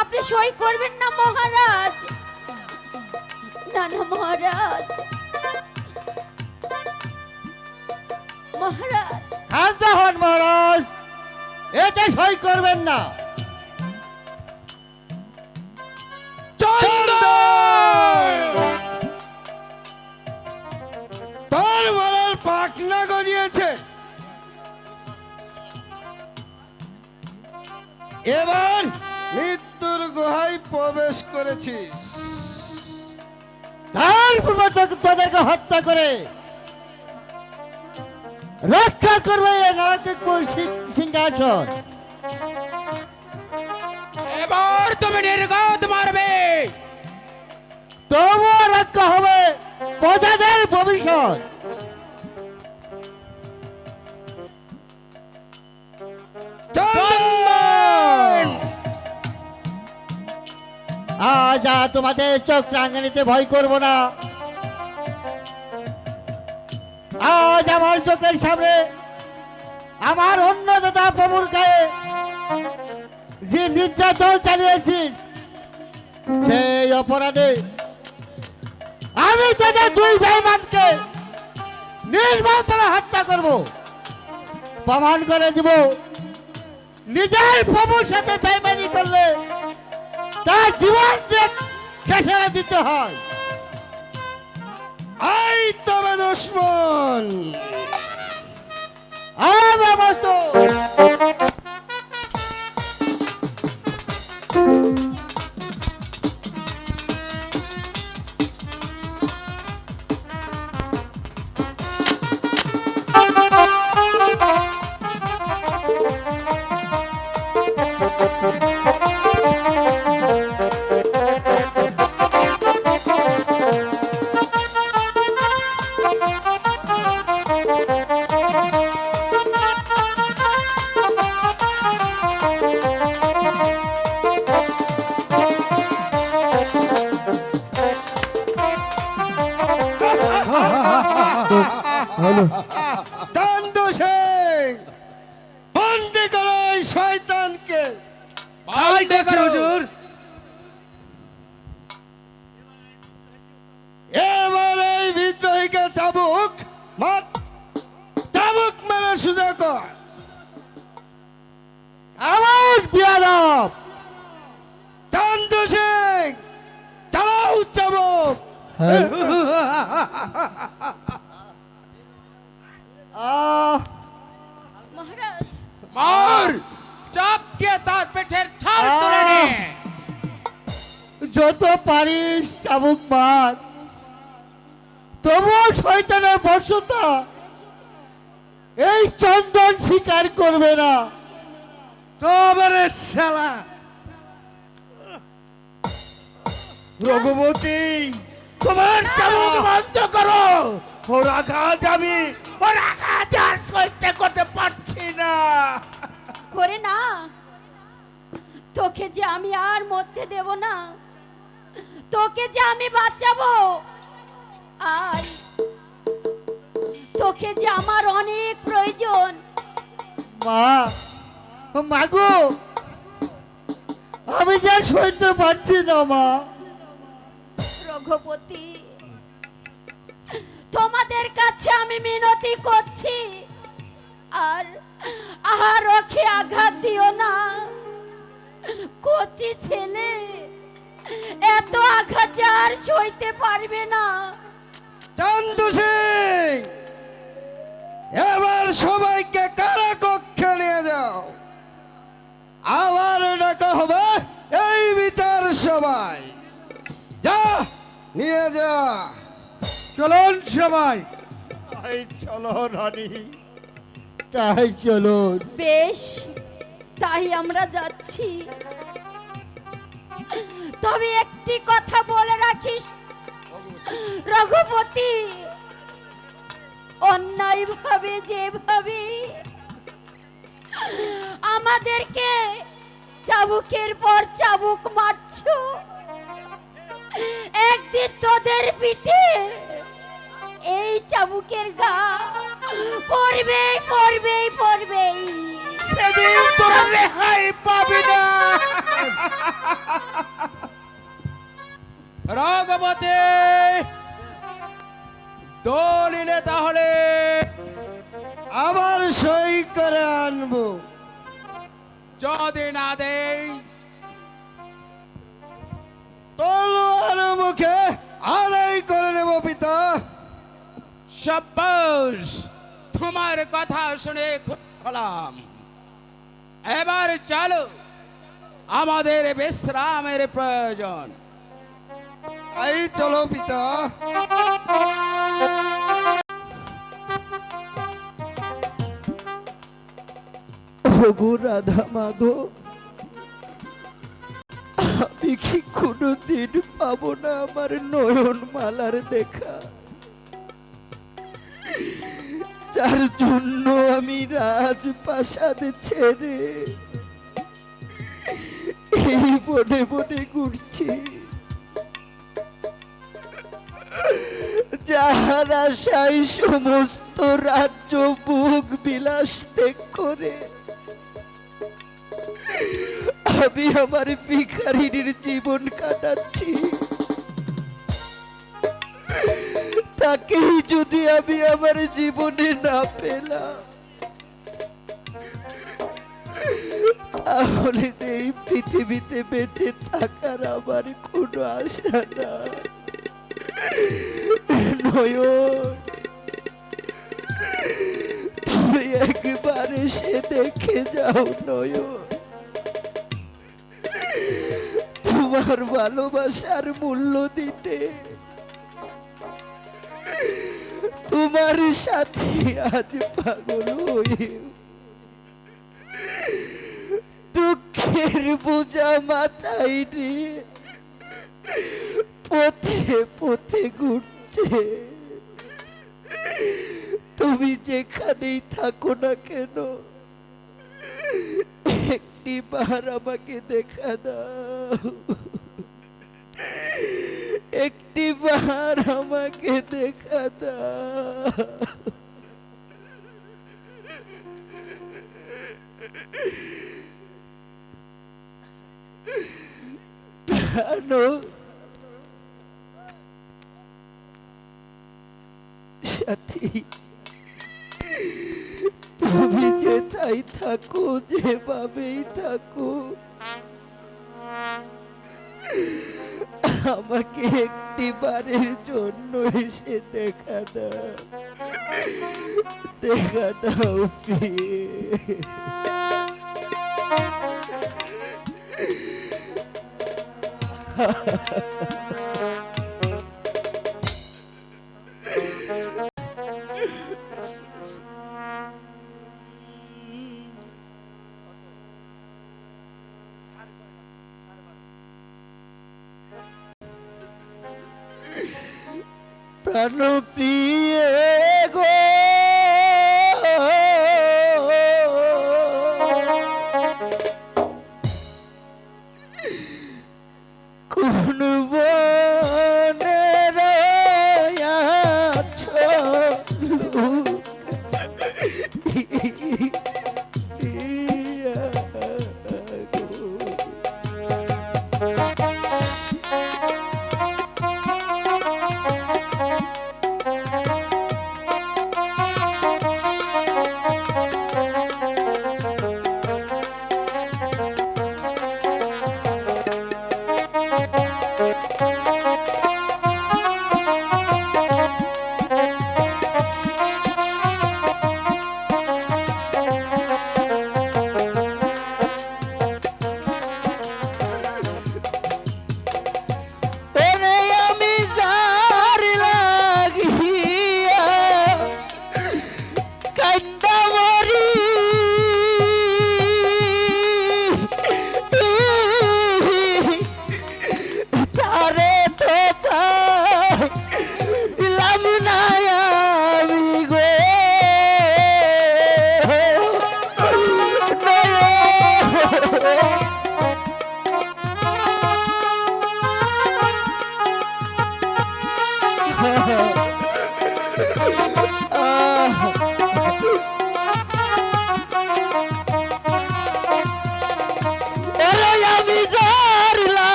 আপনি সই করবেন না মহারাজ? না না মহারাজ, মহারাজ। শান্ত হন মহারাজ, এতে সই করবেন না। তোর বলার পাখনা গজিয়েছে, এবার মৃত্যুর গুহায় প্রবেশ করেছিস। তারপর তোদেরকে হত্যা করে রক্ষা করবে এই নারকেশ্বর সিংহাসন। এবার তুমি নির্ঘাত মারবে। তবুও রক্ষা হবে প্রজাদের ভবিষ্যৎ। আজ আর তোমাদের চোখ রাঙানিতে ভয় করব না। আজ আমার চোখের সামনে আমার অন্নদাতা প্রভুর গায়ে যে নির্যাতন চালিয়েছি, সেই অপরাধে আমি তাদের দুই বেঈমানকে নির্মমভাবে হত্যা করব, প্রমাণ করে দিব নিজের প্রভুর সাথে বেঈমানি করলে তার জীবন শেষে দিতে হয়। আই তবে দুশ্মন, আমার বস্তু চান্দু সিং, বন্দি করো এই শয়তানকে। বন্দি করো হুজুর। এবার এই বিদ্রোহীকে চাবুক মার, চাবুক মেরে সুযোগ কর। আমার বিয়াদব চান্দু সিং, চালাও চাবুক। মহারাজ, মার, চাপকে তার পেটের ছাল তুলে নে। যত পারিস চাবুক মার, তবুও শয়তানের বর্ষতা এই চন্দন স্বীকার করবে না। তবে শালা রঘুপতি, তোমার চাবুক বন্ধ করো। ওর আঘাত আমি, ওর আঘাত আর সহ্য করতে পারছি না। করে না, তোকে যে আমি আর মরতে দেব না, তোকে যে আমি বাঁচাবো। আর তোকে যে আমার অনেক প্রয়োজন। মা, মাগো, আমি যা সইতে পারছি না মা। রঘুপতি, তোমাদের কাছে আমি মিনতি করছি, আর রক্ষে আঘাত দিও না। কচি ছেলে এত আঘাত যে আর সইতে পারবে না। চান্দু সিং, এবার সবাইকে কারা কক্ষে নিয়ে যাও। আবার ডাকা হবে এই বিচার সবাই। যা, নিয়ে যা। চলুন সবাই। চলো রানী, তাই চলো। বেশ, তাই আমরা যাচ্ছি। তবে একটি কথা বলে রাখিস রঘুপতি, অন্যায় ভাবে যেভাবে আমাদেরকে চাবুকের পর চাবুক মারছো, একদিন তোদের পিঠে এই চাবুকের ঘা পড়বেই পড়বেই পড়বেই। সেদিন তোরা রেহাই পাবি না। রঘুপতি দলিলে তাহলে আবার সই করে আনবো। যদি না দেই তলোয়ার মুখে আড়াই করে নেব পিতা। সাব্বাস, তোমার কথা শুনে খুব হলাম। এবার চলো, আমাদের বিশ্রামের প্রয়োজন। এই চলো পিতা। প্রভু রাধা মাধব, আমি কি কোনোদিন পাবো না আমার নয়ন মালার দেখা, যার জন্য আমি রাজপ্রাসাদ ছেড়ে এই বনে বনে ঘুরছি, যাহার আশায় সমস্ত রাজ্য বুক বিলাস ত্যাগ করে আমি আমার ভিখারিনীর জীবন কাটাচ্ছি। তাকেই যদি আমি আমার জীবনে না পেলাম, তাহলে যে এই পৃথিবীতে বেঁচে থাকার আমার কোনো আশা নাই। নয়ন, তুমি একবার এসে দেখে যাও নয়ন, তোমার ভালোবাসার মূল্য দিতে তোমার সাথে আজ পাগল হয়ে দুঃখের বোঝা মাথায় নিয়ে পথে পথে ঘুরছে। তুমি যেখানেই থাকো না কেন, একটি বার আমাকে দেখা দাও, একটি বার আমাকে দেখা দাও। প্রাণ সাথী, তুমি যেথায় থাকো, যেভাবেই থাকো, আমাকে একটি বারের জন্য এসে দেখা দাও, দেখা দাও প্রিয়। প্রাণপ্রিয় গো, কোন বনে রয়াছো লুকিয়া গো।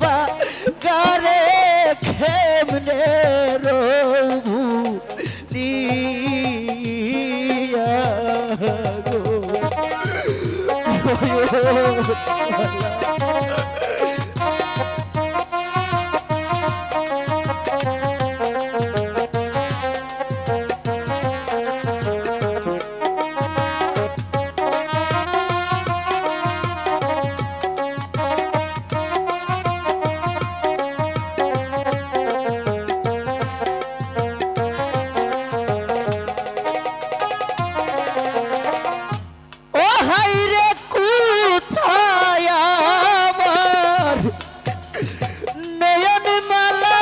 বা গারে খেমনে রবু নিয়া গো ও হাইরে কোথায় আমার নয়ন মালা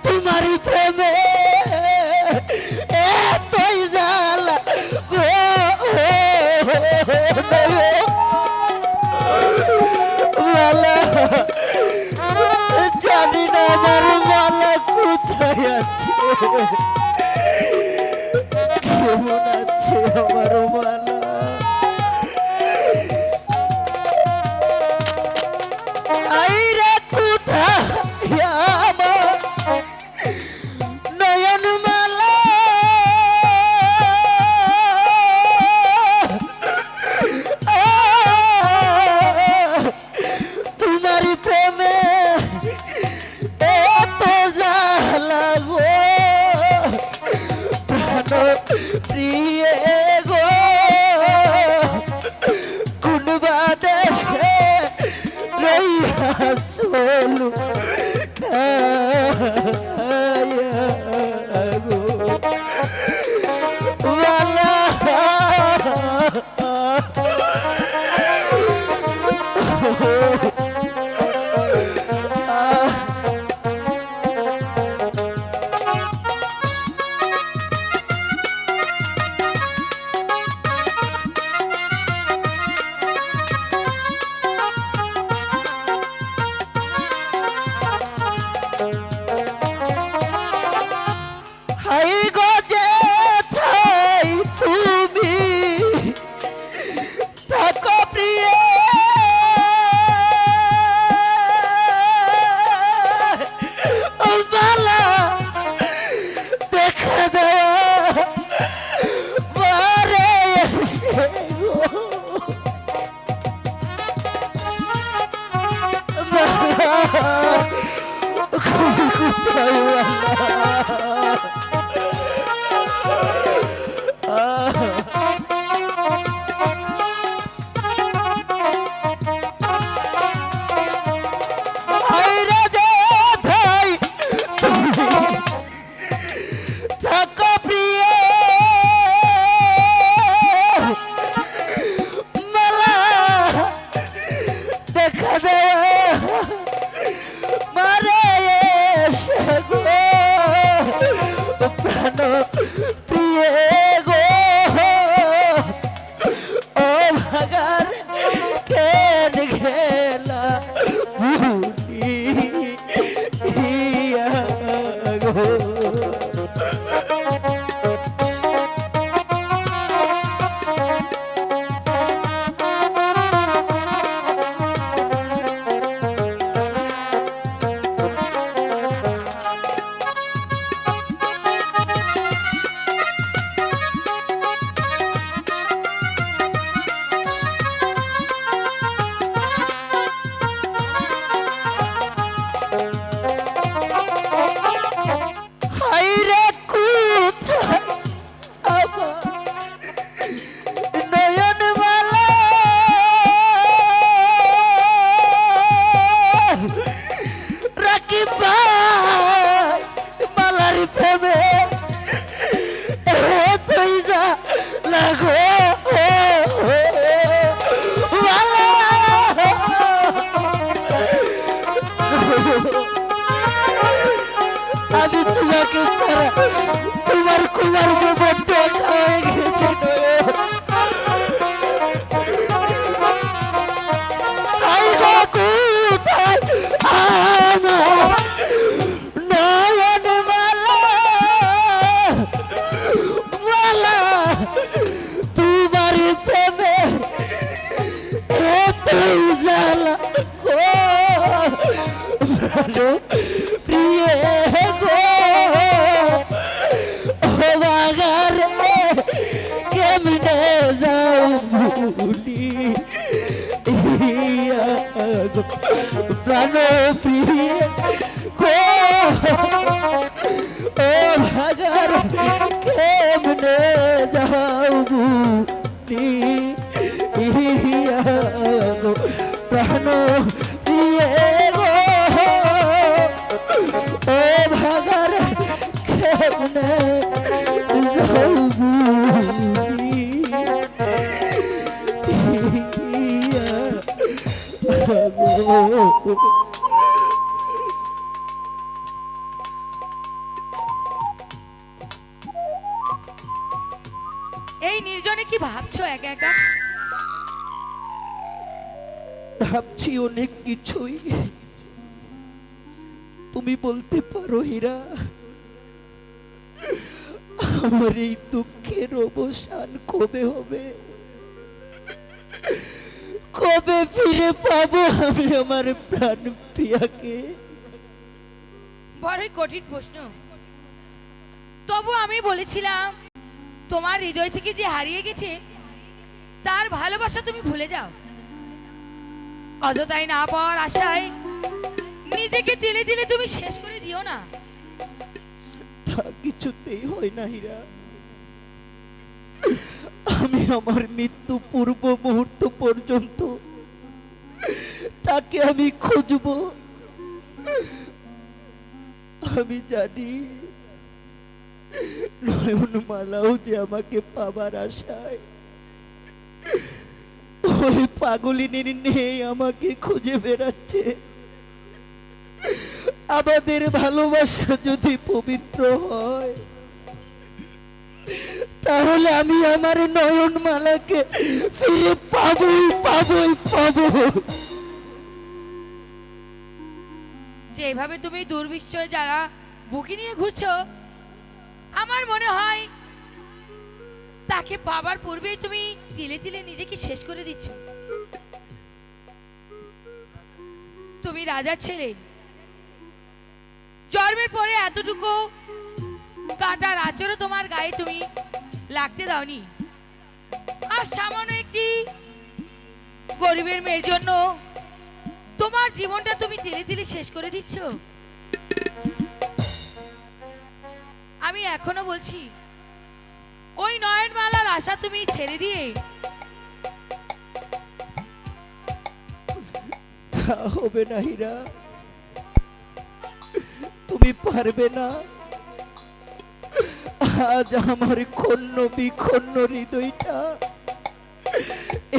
তোমারই প্রেমে এতই জ্বালা গো মালা জানি না আমার মালা কোথায় আছে কেমন আছে আমার মালা আইরে কোথায় আমার নয়ন মালা তোমারই প্রেমে এত জ্বালা গো প্রাণ প্রিয়ে গো কেমনে যাও ভুলি প্রাণ প্রিয় গো ও ভাগার কেমনে যাও ভুলি প্রাণ প্রিয় গো ও ভাগার কেমনে যাও এই নির্জনে কি ভাবছো একা একা? ভাবছি অনেক কিছুই। তুমি বলতে পারো হীরা, আমার এই দুঃখের অবসান কবে হবে? কবে ফিরে পাবো আমি আমার প্রাণ প্রিয়াকে? বড়ই কঠিন প্রশ্ন। তবু আমি বলেছিলাম তোমার হৃদয় থেকে যে হারিয়ে গেছে তার ভালোবাসা তুমি ভুলে যাও। অযথাই না পাওয়ার আশায় নিজেকে তিলে তিলে তুমি শেষ করে দিও না। তা কিছুতেই হয় না হীরা। আমি আমার মৃত্যু পূর্ব মুহূর্ত পর্যন্ত তাকে আমি খুঁজব। আমি জানি নয়নমালাও যে আমাকে পাবার আশায় ওই পাগলিনীর নেই আমাকে খুঁজে বেড়াচ্ছে। আমাদের ভালোবাসা যদি পবিত্র হয় তাহলে আমি আমার নয়নমালাকে ফিরে পাবই পাবই পাবো। যে এভাবে তুমি দুর্বিষয় যারা বুকে নিয়ে ঘুরছো, আমার মনে হয় তাকে পাবার পূর্বেই তুমি তিলে তিলে নিজেকে শেষ করে দিচ্ছ। তুমি রাজার ছেলে, জন্মের পরে এতটুকু কাটার আচরও তোমার গায়ে তুমি লাগতে দাওনি, আর সামান্য একটি গরিবের মেয়ের জন্য তোমার জীবনটা তুমি ধীরে ধীরে শেষ করে দিচ্ছ। আমি এখনো বলছি ওই নয়নমালার আশা তুমি ছেড়ে দিয়ে তা হবে না হীরা, তুমি পারবে না। আজ আমার ক্ষুণ্ণ বিক্ষুণ্ণ হৃদয়টা,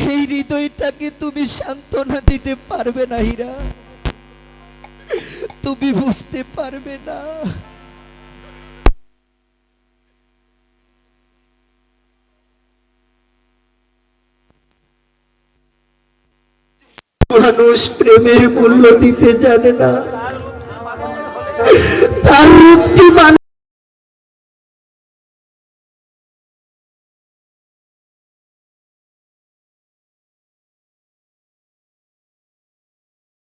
এই হৃদয়টাকে তুমি সান্ত্বনা দিতে পারবে না হীরা, তুমি বুঝতে পারবে না। মানুষ প্রেমের মূল্য দিতে জানে না, তার মুক্তি